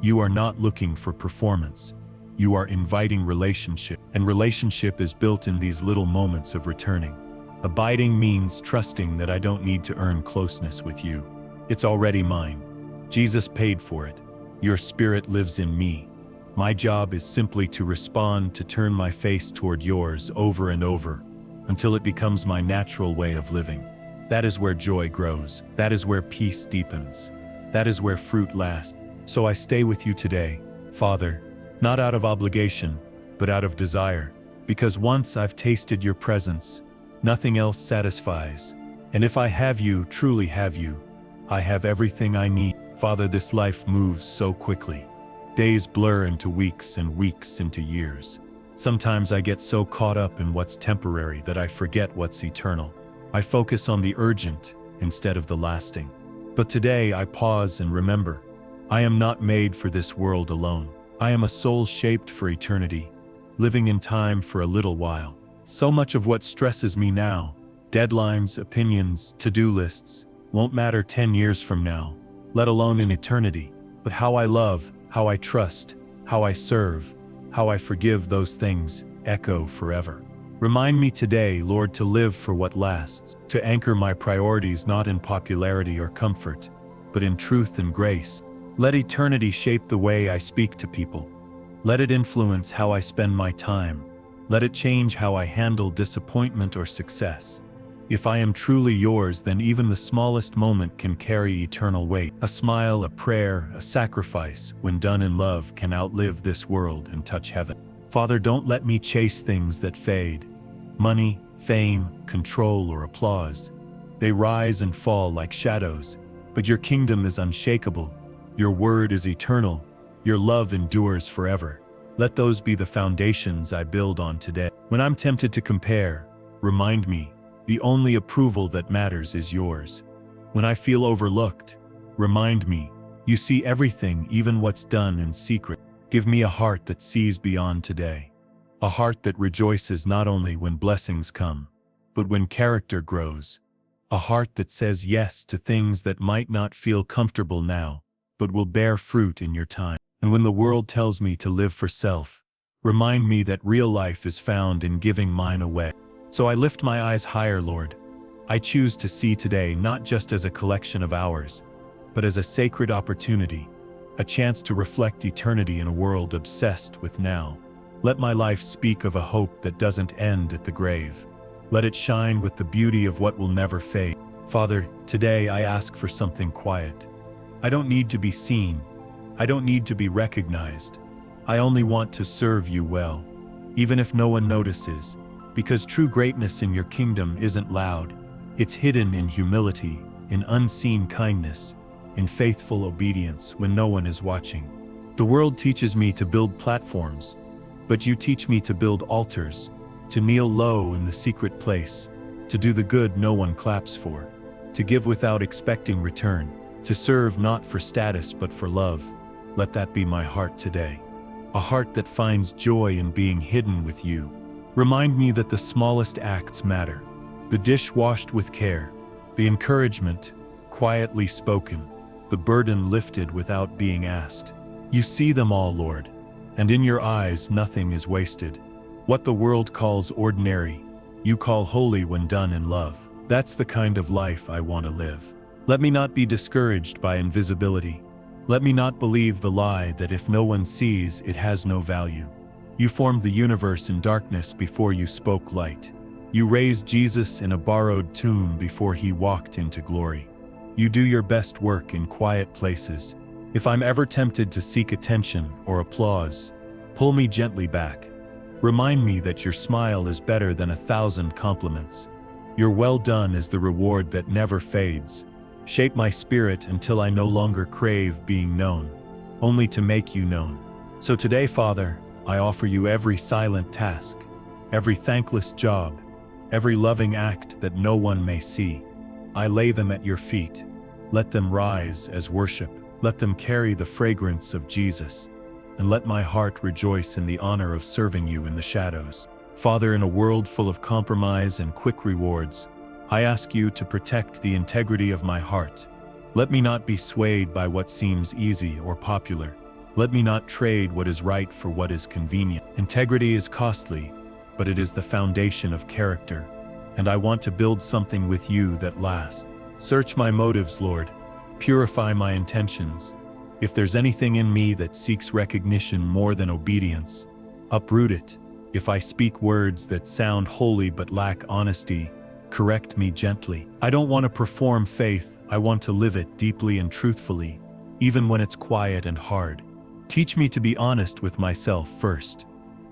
You are not looking for performance. You are inviting relationship, and relationship is built in these little moments of returning. Abiding means trusting that I don't need to earn closeness with you. It's already mine. Jesus paid for it. Your spirit lives in me. My job is simply to respond, to turn my face toward yours over and over, until it becomes my natural way of living. That is where joy grows. That is where peace deepens. That is where fruit lasts. So I stay with you today, Father, not out of obligation, but out of desire. Because once I've tasted your presence, nothing else satisfies. And if I have you, truly have you, I have everything I need. Father, this life moves so quickly. Days blur into weeks and weeks into years. Sometimes I get so caught up in what's temporary that I forget what's eternal. I focus on the urgent instead of the lasting. But today I pause and remember, I am not made for this world alone. I am a soul shaped for eternity, living in time for a little while. So much of what stresses me now, deadlines, opinions, to-do lists, won't matter 10 years from now, let alone in eternity. But how I love, how I trust, how I serve, how I forgive, those things echo forever. Remind me today, Lord, to live for what lasts, to anchor my priorities not in popularity or comfort, but in truth and grace. Let eternity shape the way I speak to people. Let it influence how I spend my time. Let it change how I handle disappointment or success. If I am truly yours, then even the smallest moment can carry eternal weight. A smile, a prayer, a sacrifice, when done in love, can outlive this world and touch heaven. Father, don't let me chase things that fade. Money, fame, control, or applause. They rise and fall like shadows, but your kingdom is unshakable. Your word is eternal. Your love endures forever. Let those be the foundations I build on today. When I'm tempted to compare, remind me, the only approval that matters is yours. When I feel overlooked, remind me, you see everything, even what's done in secret. Give me a heart that sees beyond today. A heart that rejoices not only when blessings come, but when character grows. A heart that says yes to things that might not feel comfortable now, but will bear fruit in your time. And when the world tells me to live for self, remind me that real life is found in giving mine away. So I lift my eyes higher, Lord, I choose to see today not just as a collection of hours, but as a sacred opportunity, a chance to reflect eternity in a world obsessed with now. Let my life speak of a hope that doesn't end at the grave. Let it shine with the beauty of what will never fade. Father, today I ask for something quiet. I don't need to be seen. I don't need to be recognized. I only want to serve you well, even if no one notices, because true greatness in your kingdom isn't loud. It's hidden in humility, in unseen kindness, in faithful obedience when no one is watching. The world teaches me to build platforms, but you teach me to build altars, to kneel low in the secret place, to do the good no one claps for, to give without expecting return, to serve not for status but for love. Let that be my heart today. A heart that finds joy in being hidden with you. Remind me that the smallest acts matter. The dish washed with care, the encouragement quietly spoken, the burden lifted without being asked. You see them all, Lord, and in your eyes nothing is wasted. What the world calls ordinary, you call holy when done in love. That's the kind of life I want to live. Let me not be discouraged by invisibility. Let me not believe the lie that if no one sees, it has no value. You formed the universe in darkness before you spoke light. You raised Jesus in a borrowed tomb before he walked into glory. You do your best work in quiet places. If I'm ever tempted to seek attention or applause, pull me gently back. Remind me that your smile is better than 1,000 compliments. Your well done is the reward that never fades. Shape my spirit until I no longer crave being known, only to make you known. So today, Father, I offer you every silent task, every thankless job, every loving act that no one may see. I lay them at your feet. Let them rise as worship. Let them carry the fragrance of Jesus. And let my heart rejoice in the honor of serving you in the shadows. Father, in a world full of compromise and quick rewards, I ask you to protect the integrity of my heart. Let me not be swayed by what seems easy or popular. Let me not trade what is right for what is convenient. Integrity is costly, but it is the foundation of character, and I want to build something with you that lasts. Search my motives, Lord. Purify my intentions. If there's anything in me that seeks recognition more than obedience, uproot it. If I speak words that sound holy but lack honesty, correct me gently. I don't want to perform faith, I want to live it deeply and truthfully, even when it's quiet and hard. Teach me to be honest with myself first,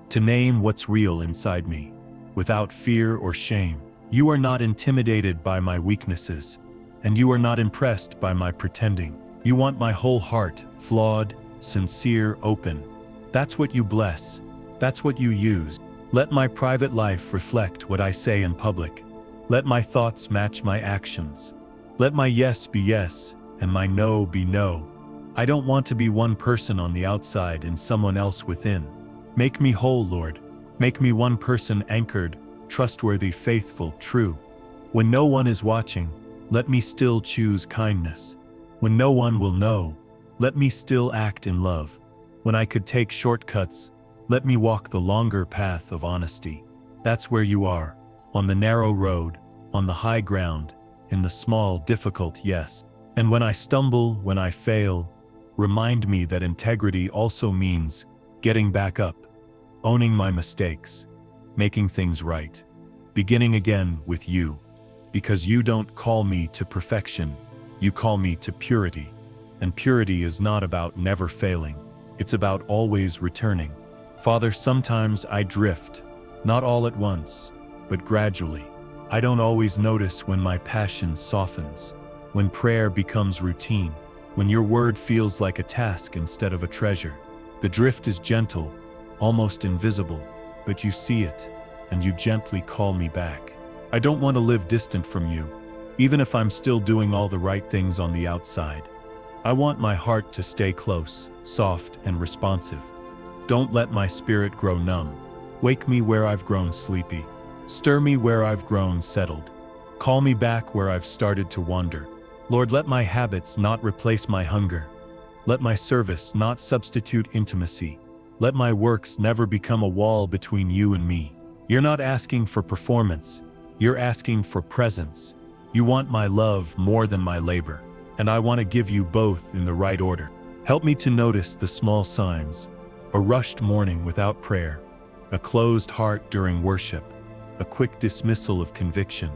to name what's real inside me, without fear or shame. You are not intimidated by my weaknesses, and you are not impressed by my pretending. You want my whole heart, flawed, sincere, open. That's what you bless. That's what you use. Let my private life reflect what I say in public. Let my thoughts match my actions. Let my yes be yes, and my no be no. I don't want to be one person on the outside and someone else within. Make me whole, Lord. Make me one person anchored, trustworthy, faithful, true. When no one is watching, let me still choose kindness. When no one will know, let me still act in love. When I could take shortcuts, let me walk the longer path of honesty. That's where you are, on the narrow road, on the high ground, in the small, difficult yes. And when I stumble, when I fail, remind me that integrity also means getting back up, owning my mistakes, making things right, beginning again with you. Because you don't call me to perfection, you call me to purity. And purity is not about never failing, it's about always returning. Father, sometimes I drift, not all at once, but gradually. I don't always notice when my passion softens, when prayer becomes routine, when your word feels like a task instead of a treasure. The drift is gentle, almost invisible, but you see it, and you gently call me back. I don't want to live distant from you, even if I'm still doing all the right things on the outside. I want my heart to stay close, soft, and responsive. Don't let my spirit grow numb. Wake me where I've grown sleepy. Stir me where I've grown settled. Call me back where I've started to wander. Lord, let my habits not replace my hunger. Let my service not substitute intimacy. Let my works never become a wall between you and me. You're not asking for performance. You're asking for presence. You want my love more than my labor, and I want to give you both in the right order. Help me to notice the small signs: a rushed morning without prayer, a closed heart during worship, a quick dismissal of conviction.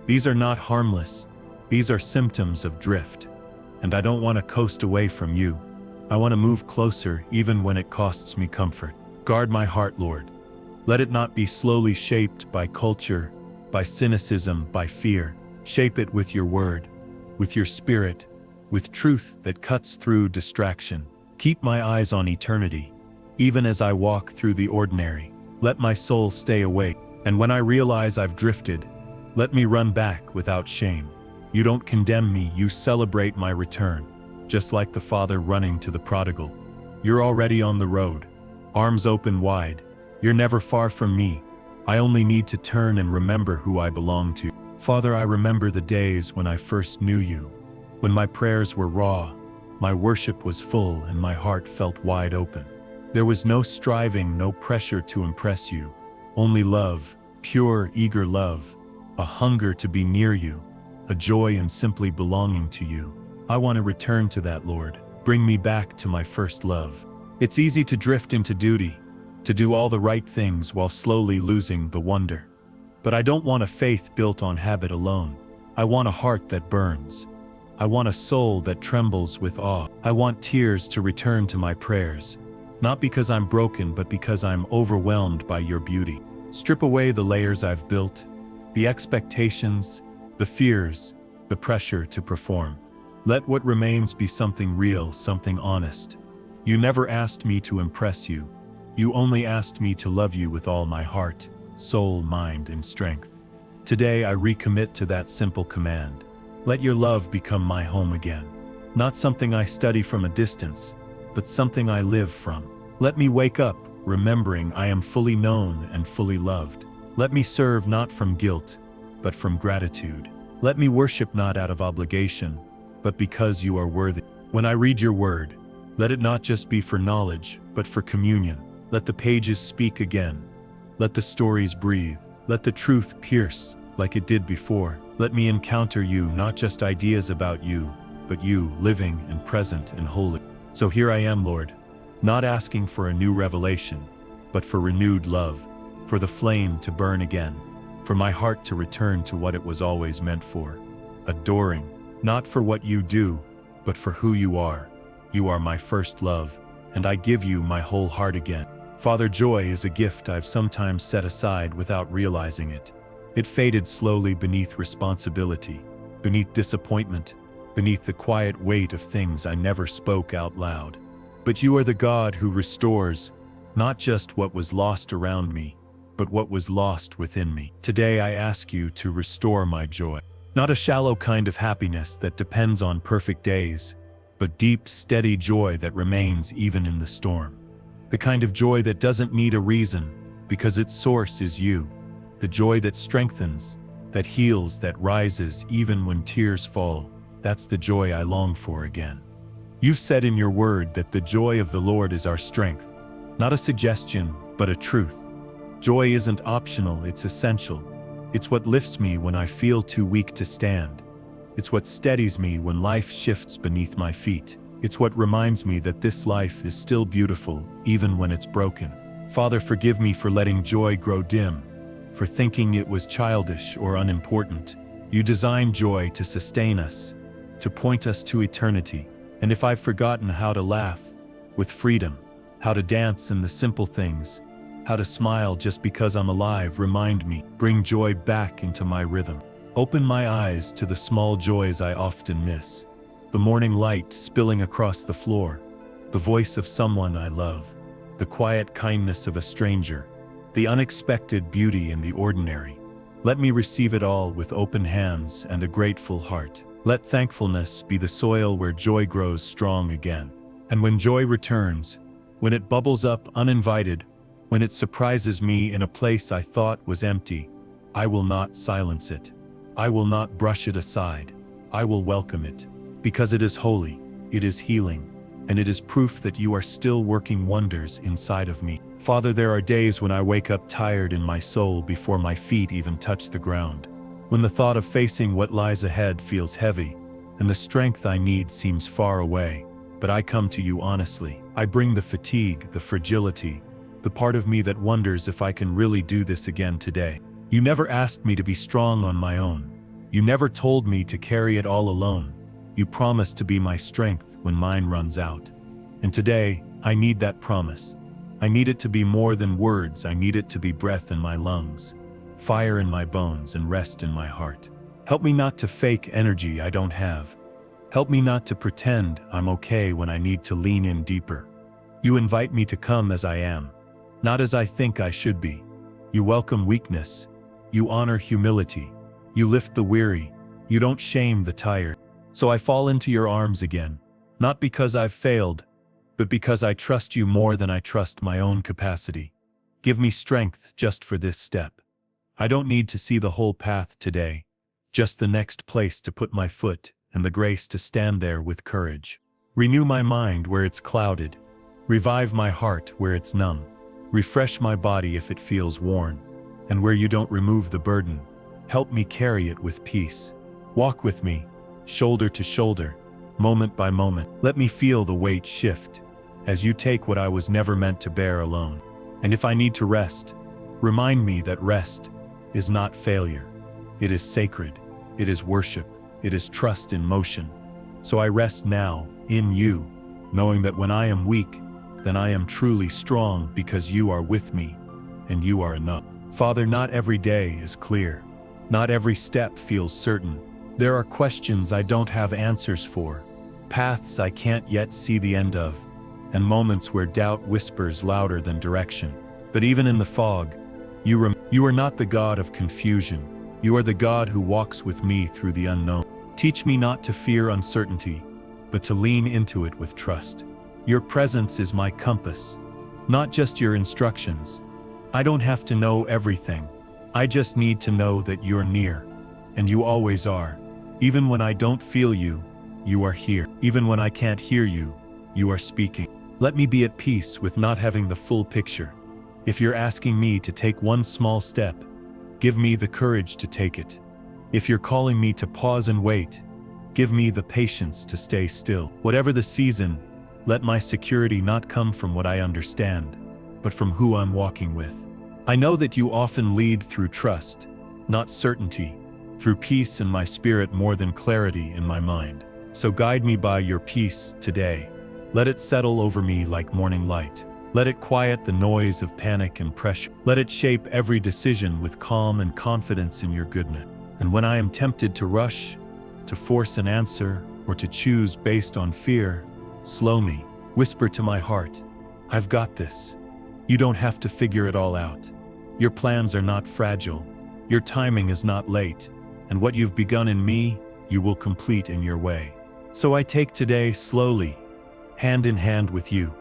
These are not harmless. These are symptoms of drift. And I don't want to coast away from you. I want to move closer even when it costs me comfort. Guard my heart, Lord. Let it not be slowly shaped by culture, by cynicism, by fear. Shape it with your word, with your spirit, with truth that cuts through distraction. Keep my eyes on eternity, even as I walk through the ordinary. Let my soul stay awake, and when I realize I've drifted, let me run back without shame. You don't condemn me, you celebrate my return, just like the father running to the prodigal. You're already on the road, arms open wide. You're never far from me. I only need to turn and remember who I belong to. Father, I remember the days when I first knew you, when my prayers were raw, my worship was full, and my heart felt wide open. There was no striving, no pressure to impress you, only love, pure, eager love, a hunger to be near you, a joy in simply belonging to you. I want to return to that, Lord. Bring me back to my first love. It's easy to drift into duty, to do all the right things while slowly losing the wonder. But I don't want a faith built on habit alone. I want a heart that burns. I want a soul that trembles with awe. I want tears to return to my prayers, not because I'm broken, but because I'm overwhelmed by your beauty. Strip away the layers I've built, the expectations, the fears, the pressure to perform. Let what remains be something real, something honest. You never asked me to impress you. You only asked me to love you with all my heart, soul, mind, and strength. Today I recommit to that simple command. Let your love become my home again. Not something I study from a distance, but something I live from. Let me wake up remembering I am fully known and fully loved. Let me serve not from guilt, but from gratitude. Let me worship not out of obligation, but because you are worthy. When I read your word, let it not just be for knowledge, but for communion. Let the pages speak again. Let the stories breathe. Let the truth pierce like it did before. Let me encounter you, not just ideas about you, but you, living and present and holy. So here I am, Lord, not asking for a new revelation, but for renewed love, for the flame to burn again, for my heart to return to what it was always meant for, adoring, not for what you do, but for who you are. You are my first love, and I give you my whole heart again. Father, joy is a gift I've sometimes set aside without realizing it. It faded slowly beneath responsibility, beneath disappointment, beneath the quiet weight of things I never spoke out loud. But you are the God who restores, not just what was lost around me, but what was lost within me. Today I ask you to restore my joy. Not a shallow kind of happiness that depends on perfect days, but deep, steady joy that remains even in the storm. The kind of joy that doesn't need a reason, because its source is you. The joy that strengthens, that heals, that rises even when tears fall. That's the joy I long for again. You've said in your word that the joy of the Lord is our strength. Not a suggestion, but a truth. Joy isn't optional, it's essential. It's what lifts me when I feel too weak to stand. It's what steadies me when life shifts beneath my feet. It's what reminds me that this life is still beautiful, even when it's broken. Father, forgive me for letting joy grow dim, for thinking it was childish or unimportant. You designed joy to sustain us, to point us to eternity. And if I've forgotten how to laugh with freedom, how to dance in the simple things, how to smile just because I'm alive, remind me. Bring joy back into my rhythm. Open my eyes to the small joys I often miss. The morning light spilling across the floor, the voice of someone I love, the quiet kindness of a stranger, the unexpected beauty in the ordinary. Let me receive it all with open hands and a grateful heart. Let thankfulness be the soil where joy grows strong again. And when joy returns, when it bubbles up uninvited, when it surprises me in a place I thought was empty, I will not silence it. I will not brush it aside. I will welcome it. Because it is holy, it is healing, and it is proof that you are still working wonders inside of me. Father, there are days when I wake up tired in my soul before my feet even touch the ground. when the thought of facing what lies ahead feels heavy, and the strength I need seems far away. But I come to you honestly. I bring the fatigue, the fragility, the part of me that wonders if I can really do this again today. You never asked me to be strong on my own. You never told me to carry it all alone. You promised to be my strength when mine runs out. And today, I need that promise. I need it to be more than words. I need it to be breath in my lungs, fire in my bones, and rest in my heart. Help me not to fake energy I don't have. Help me not to pretend I'm okay when I need to lean in deeper. You invite me to come as I am, not as I think I should be. You welcome weakness. You honor humility. You lift the weary. You don't shame the tired. So I fall into your arms again, not because I've failed, but because I trust you more than I trust my own capacity. Give me strength just for this step. I don't need to see the whole path today, just the next place to put my foot and the grace to stand there with courage. Renew my mind where it's clouded. Revive my heart where it's numb. Refresh my body if it feels worn. And where you don't remove the burden, help me carry it with peace. Walk with me, shoulder to shoulder, moment by moment. Let me feel the weight shift as you take what I was never meant to bear alone. And if I need to rest, remind me that rest is not failure. It is sacred. It is worship. It is trust in motion. So I rest now in you, knowing that when I am weak, then I am truly strong because you are with me and you are enough. Father, not every day is clear. Not every step feels certain. There are questions I don't have answers for, paths I can't yet see the end of, and moments where doubt whispers louder than direction. But even in the fog, you are not the God of confusion. You are the God who walks with me through the unknown. Teach me not to fear uncertainty, but to lean into it with trust. Your presence is my compass, not just your instructions. I don't have to know everything. I just need to know that you're near, and you always are. Even when I don't feel you, you are here. Even when I can't hear you, you are speaking. Let me be at peace with not having the full picture. If you're asking me to take one small step, give me the courage to take it. If you're calling me to pause and wait, give me the patience to stay still. Whatever the season, let my security not come from what I understand, but from who I'm walking with. I know that you often lead through trust, not certainty, through peace in my spirit more than clarity in my mind. So guide me by your peace today. Let it settle over me like morning light. Let it quiet the noise of panic and pressure. Let it shape every decision with calm and confidence in your goodness. And when I am tempted to rush, to force an answer, or to choose based on fear, slow me. Whisper to my heart, I've got this. You don't have to figure it all out. Your plans are not fragile. Your timing is not late. And what you've begun in me, you will complete in your way. So I take today slowly, hand in hand with you.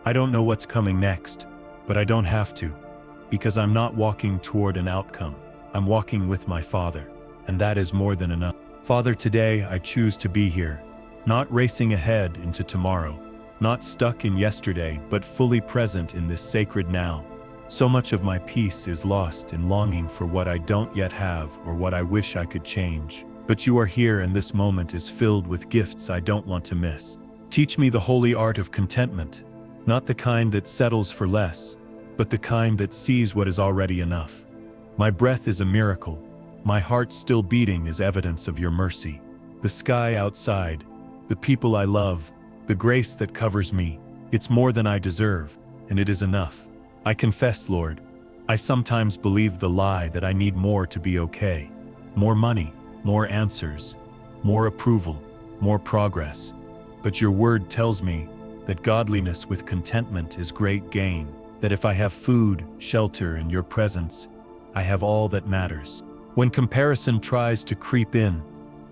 I don't know what's coming next, but I don't have to, because I'm not walking toward an outcome. I'm walking with my Father, and that is more than enough. Father, today I choose to be here, not racing ahead into tomorrow, not stuck in yesterday, but fully present in this sacred now. So much of my peace is lost in longing for what I don't yet have or what I wish I could change. But you are here, and this moment is filled with gifts I don't want to miss. Teach me the holy art of contentment, not the kind that settles for less, but the kind that sees what is already enough. My breath is a miracle. My heart still beating is evidence of your mercy. The sky outside, the people I love, the grace that covers me, it's more than I deserve, and it is enough. I confess, Lord, I sometimes believe the lie that I need more to be okay. More money, more answers, more approval, more progress. But your word tells me that godliness with contentment is great gain, that if I have food, shelter, and your presence, I have all that matters. When comparison tries to creep in,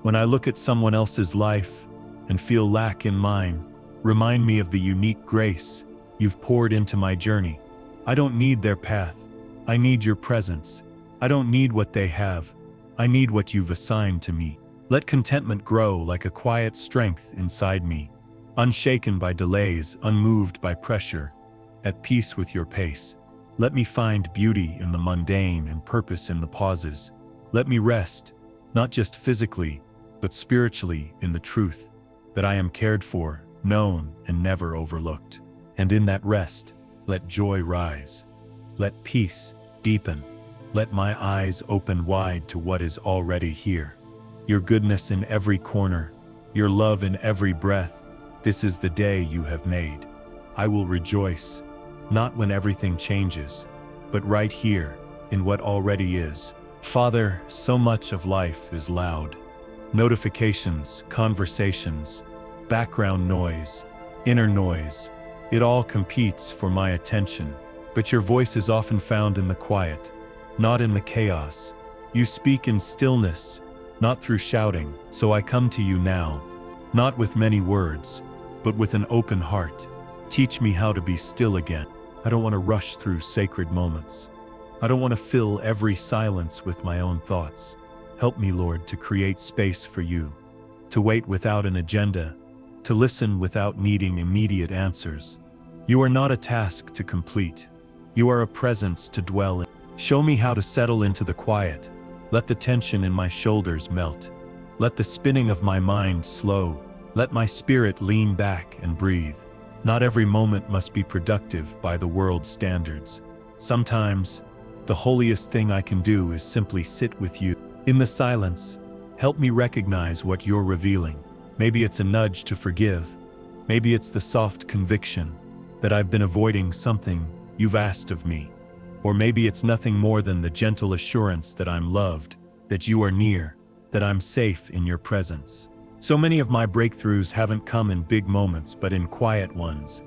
when I look at someone else's life and feel lack in mine, remind me of the unique grace you've poured into my journey. I don't need their path. I need your presence. I don't need what they have. I need what you've assigned to me. Let contentment grow like a quiet strength inside me, unshaken by delays, unmoved by pressure, at peace with your pace. Let me find beauty in the mundane and purpose in the pauses. Let me rest, not just physically, but spiritually in the truth, that I am cared for, known, and never overlooked. And in that rest, let joy rise. Let peace deepen. Let my eyes open wide to what is already here. Your goodness in every corner, your love in every breath. This is the day you have made. I will rejoice, not when everything changes, but right here, in what already is. Father, so much of life is loud. Notifications, conversations, background noise, inner noise. It all competes for my attention. But your voice is often found in the quiet, not in the chaos. You speak in stillness, not through shouting. So I come to you now, not with many words, but with an open heart. Teach me how to be still again. I don't want to rush through sacred moments. I don't want to fill every silence with my own thoughts. Help me, Lord, to create space for you, to wait without an agenda, to listen without needing immediate answers. You are not a task to complete. You are a presence to dwell in. Show me how to settle into the quiet. Let the tension in my shoulders melt. Let the spinning of my mind slow. Let my spirit lean back and breathe. Not every moment must be productive by the world's standards. Sometimes, the holiest thing I can do is simply sit with you. In the silence, help me recognize what you're revealing. Maybe it's a nudge to forgive. Maybe it's the soft conviction that I've been avoiding something you've asked of me. Or maybe it's nothing more than the gentle assurance that I'm loved, that you are near, that I'm safe in your presence. So many of my breakthroughs haven't come in big moments, but in quiet ones.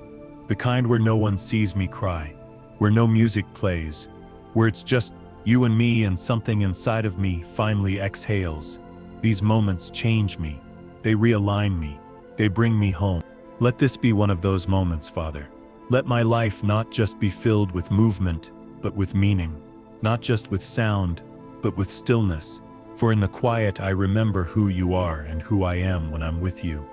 The kind where no one sees me cry, where no music plays, where it's just you and me and something inside of me finally exhales. These moments change me. They realign me. They bring me home. Let this be one of those moments, Father. Let my life not just be filled with movement, but with meaning. Not just with sound, but with stillness. For in the quiet I remember who you are and who I am when I'm with you.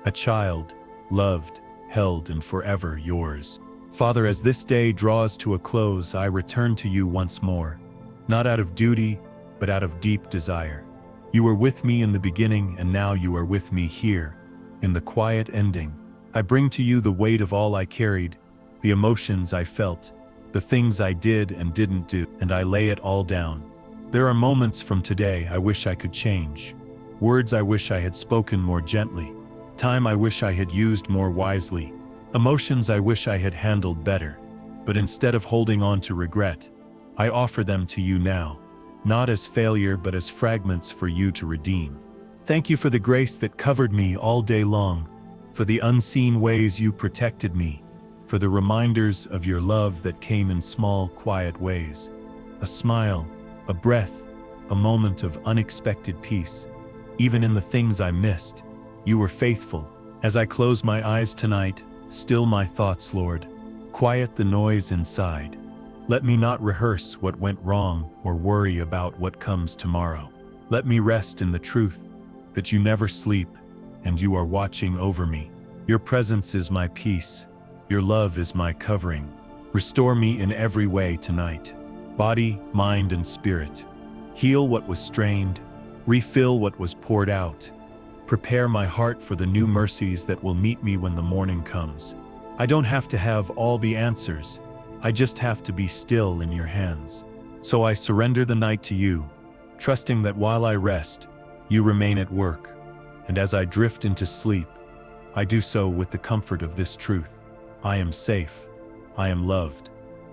A child, loved, held, and forever yours. Father, as this day draws to a close, I return to you once more. Not out of duty, but out of deep desire. You were with me in the beginning, and now you are with me here, in the quiet ending. I bring to you the weight of all I carried, the emotions I felt, the things I did and didn't do, and I lay it all down. There are moments from today I wish I could change. Words I wish I had spoken more gently. Time I wish I had used more wisely. Emotions I wish I had handled better. But instead of holding on to regret, I offer them to you now, not as failure but as fragments for you to redeem. Thank you for the grace that covered me all day long, for the unseen ways you protected me, for the reminders of your love that came in small, quiet ways. A smile, a breath, a moment of unexpected peace. Even in the things I missed, you were faithful. As I close my eyes tonight, still my thoughts, Lord. Quiet the noise inside. Let me not rehearse what went wrong or worry about what comes tomorrow. Let me rest in the truth that you never sleep and you are watching over me. Your presence is my peace. Your love is my covering. Restore me in every way tonight. Body, mind, and spirit. Heal what was strained. Refill what was poured out. Prepare my heart for the new mercies that will meet me when the morning comes. I don't have to have all the answers. I just have to be still in your hands. So I surrender the night to you, trusting that while I rest, you remain at work. And as I drift into sleep, I do so with the comfort of this truth. I am safe. I am loved.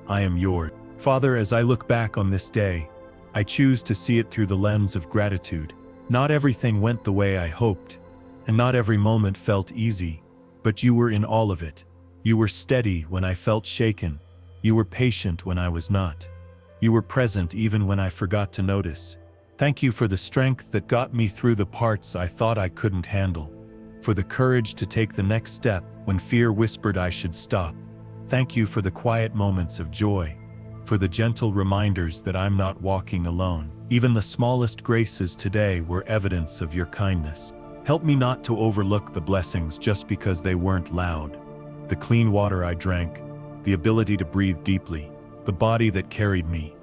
I am yours. Father, as I look back on this day, I choose to see it through the lens of gratitude. Not everything went the way I hoped, and not every moment felt easy, but you were in all of it. You were steady when I felt shaken. You were patient when I was not. You were present even when I forgot to notice. Thank you for the strength that got me through the parts I thought I couldn't handle, for the courage to take the next step when fear whispered I should stop. Thank you for the quiet moments of joy, for the gentle reminders that I'm not walking alone. Even the smallest graces today were evidence of your kindness. Help me not to overlook the blessings just because they weren't loud. The clean water I drank, the ability to breathe deeply, the body that carried me,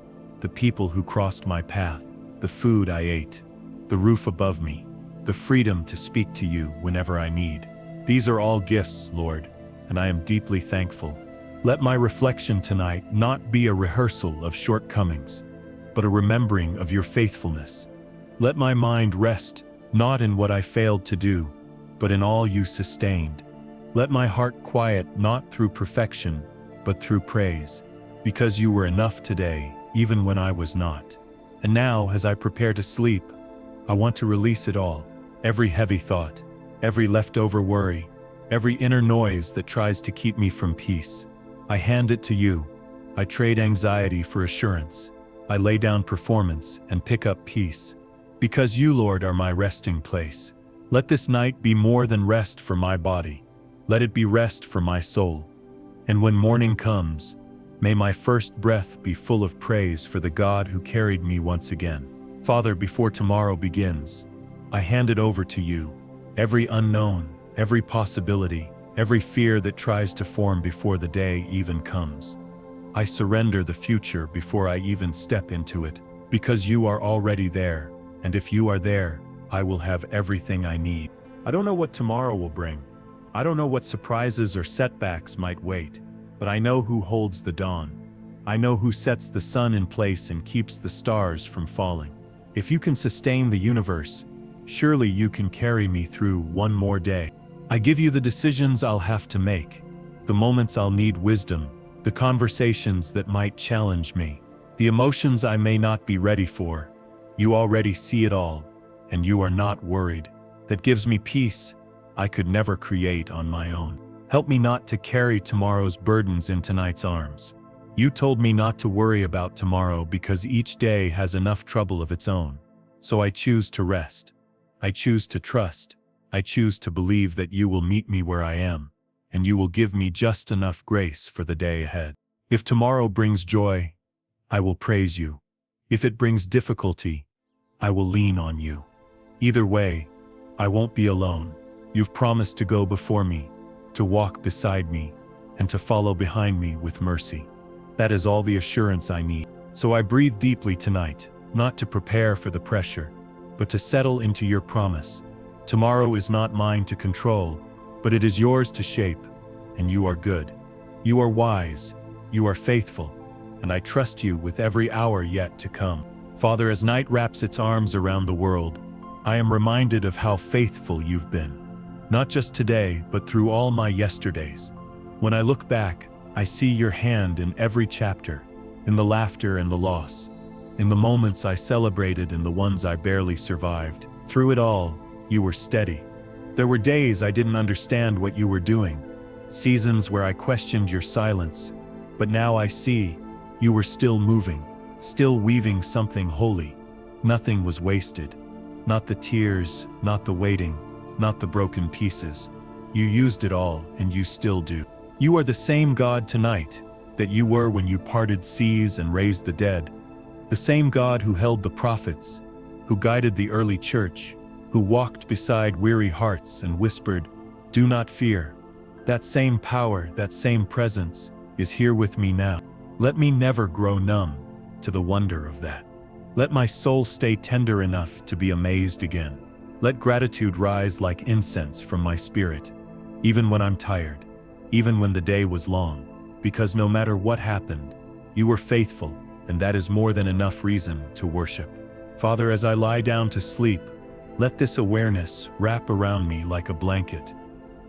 the people who crossed my path, the food I ate. the roof above me, the freedom to speak to you whenever I need. These are all gifts, Lord, and I am deeply thankful. Let my reflection tonight not be a rehearsal of shortcomings, but a remembering of your faithfulness. Let my mind rest not in what I failed to do, but in all you sustained. Let my heart quiet not through perfection, but through praise, because you were enough today, even when I was not. And now, as I prepare to sleep, I want to release it all, every heavy thought, every leftover worry, every inner noise that tries to keep me from peace. I hand it to you. I trade anxiety for assurance. I lay down performance and pick up peace. Because you, Lord, are my resting place. Let this night be more than rest for my body. Let it be rest for my soul. And when morning comes, may my first breath be full of praise for the God who carried me once again. Father, before tomorrow begins, I hand it over to you. Every unknown, every possibility, every fear that tries to form before the day even comes. I surrender the future before I even step into it, because you are already there, and if you are there, I will have everything I need. I don't know what tomorrow will bring. I don't know what surprises or setbacks might wait, but I know who holds the dawn. I know who sets the sun in place and keeps the stars from falling. If you can sustain the universe, surely you can carry me through one more day. I give you the decisions I'll have to make, the moments I'll need wisdom, the conversations that might challenge me, the emotions I may not be ready for. You already see it all, and you are not worried. That gives me peace I could never create on my own. Help me not to carry tomorrow's burdens in tonight's arms. You told me not to worry about tomorrow because each day has enough trouble of its own. So I choose to rest. I choose to trust. I choose to believe that you will meet me where I am, and you will give me just enough grace for the day ahead. If tomorrow brings joy, I will praise you. If it brings difficulty, I will lean on you. Either way, I won't be alone. You've promised to go before me, to walk beside me, and to follow behind me with mercy. That is all the assurance I need. So I breathe deeply tonight, not to prepare for the pressure, but to settle into your promise. Tomorrow is not mine to control, but it is yours to shape, and you are good. You are wise, you are faithful, and I trust you with every hour yet to come. Father, as night wraps its arms around the world, I am reminded of how faithful you've been. Not just today, but through all my yesterdays. When I look back, I see your hand in every chapter, in the laughter and the loss, in the moments I celebrated and the ones I barely survived. Through it all, you were steady. There were days I didn't understand what you were doing, seasons where I questioned your silence, but now I see you were still moving, still weaving something holy. Nothing was wasted. Not the tears, not the waiting, not the broken pieces. You used it all, and you still do. You are the same God tonight that you were when you parted seas and raised the dead. The same God who held the prophets, who guided the early church, who walked beside weary hearts and whispered, "Do not fear." That same power, that same presence is here with me now. Let me never grow numb to the wonder of that. Let my soul stay tender enough to be amazed again. Let gratitude rise like incense from my spirit, even when I'm tired, even when the day was long, because no matter what happened, you were faithful, and that is more than enough reason to worship. Father, as I lie down to sleep, let this awareness wrap around me like a blanket.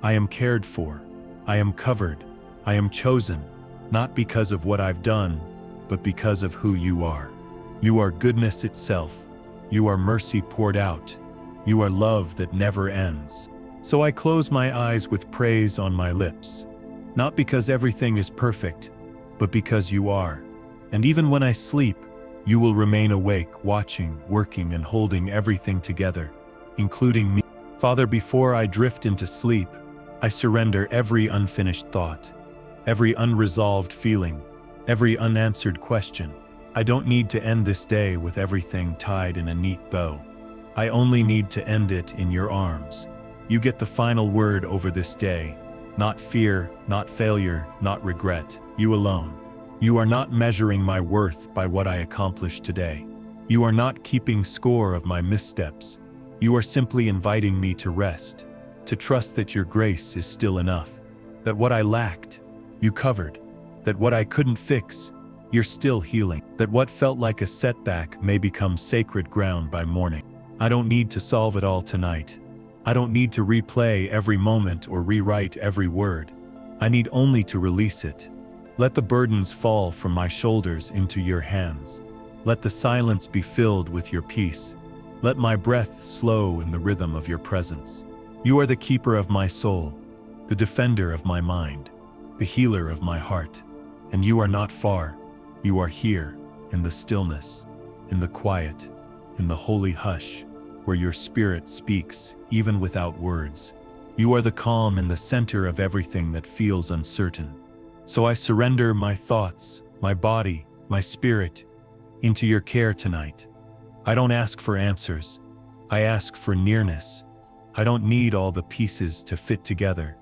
I am cared for, I am covered, I am chosen, not because of what I've done, but because of who you are. You are goodness itself. You are mercy poured out. You are love that never ends. So I close my eyes with praise on my lips, not because everything is perfect, but because you are. And even when I sleep, you will remain awake, watching, working, and holding everything together, including me. Father, before I drift into sleep, I surrender every unfinished thought, every unresolved feeling, every unanswered question. I don't need to end this day with everything tied in a neat bow. I only need to end it in your arms. You get the final word over this day. Not fear, not failure, not regret. You alone. You are not measuring my worth by what I accomplished today. You are not keeping score of my missteps. You are simply inviting me to rest, to trust that your grace is still enough, that what I lacked, you covered, that what I couldn't fix, you're still healing, that what felt like a setback may become sacred ground by morning. I don't need to solve it all tonight. I don't need to replay every moment or rewrite every word. I need only to release it. Let the burdens fall from my shoulders into your hands. Let the silence be filled with your peace. Let my breath slow in the rhythm of your presence. You are the keeper of my soul, the defender of my mind, the healer of my heart. And you are not far. You are here, in the stillness, in the quiet, in the holy hush, where your spirit speaks, even without words. You are the calm in the center of everything that feels uncertain. So I surrender my thoughts, my body, my spirit, into your care tonight. I don't ask for answers. I ask for nearness. I don't need all the pieces to fit together.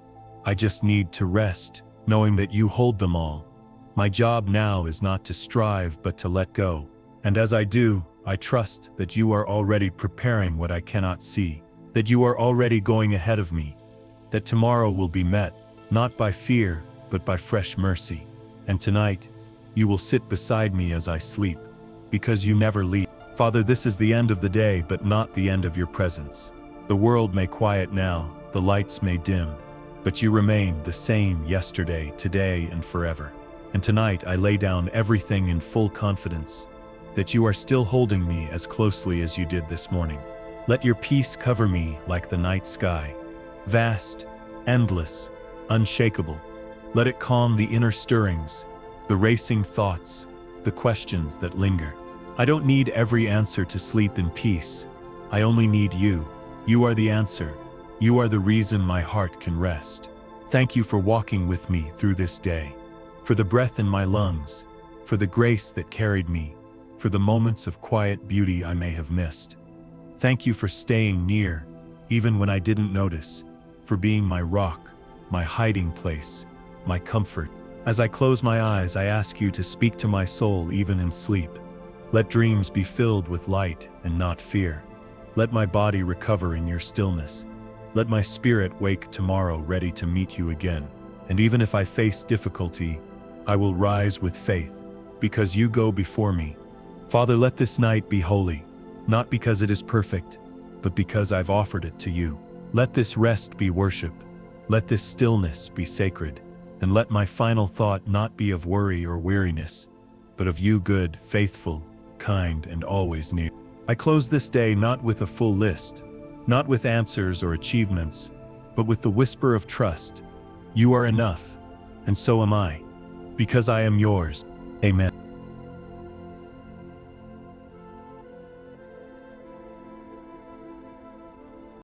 I just need to rest, knowing that you hold them all. My job now is not to strive, but to let go. And as I do, I trust that you are already preparing what I cannot see, that you are already going ahead of me, that tomorrow will be met, not by fear, but by fresh mercy. And tonight, you will sit beside me as I sleep, because you never leave. Father, this is the end of the day, but not the end of your presence. The world may quiet now, the lights may dim, but you remain the same yesterday, today, and forever. And tonight I lay down everything in full confidence that you are still holding me as closely as you did this morning. Let your peace cover me like the night sky, vast, endless, unshakable. Let it calm the inner stirrings, the racing thoughts, the questions that linger. I don't need every answer to sleep in peace. I only need you. You are the answer. You are the reason my heart can rest. Thank you for walking with me through this day, for the breath in my lungs, for the grace that carried me, for the moments of quiet beauty I may have missed. Thank you for staying near, even when I didn't notice, for being my rock, my hiding place, my comfort. As I close my eyes, I ask you to speak to my soul even in sleep. Let dreams be filled with light and not fear. Let my body recover in your stillness. Let my spirit wake tomorrow ready to meet you again. And even if I face difficulty, I will rise with faith, because you go before me. Father, let this night be holy, not because it is perfect, but because I've offered it to you. Let this rest be worship. Let this stillness be sacred. And let my final thought not be of worry or weariness, but of you, good, faithful, kind, and always near. I close this day not with a full list, not with answers or achievements, but with the whisper of trust. You are enough, and so am I, because I am yours. Amen.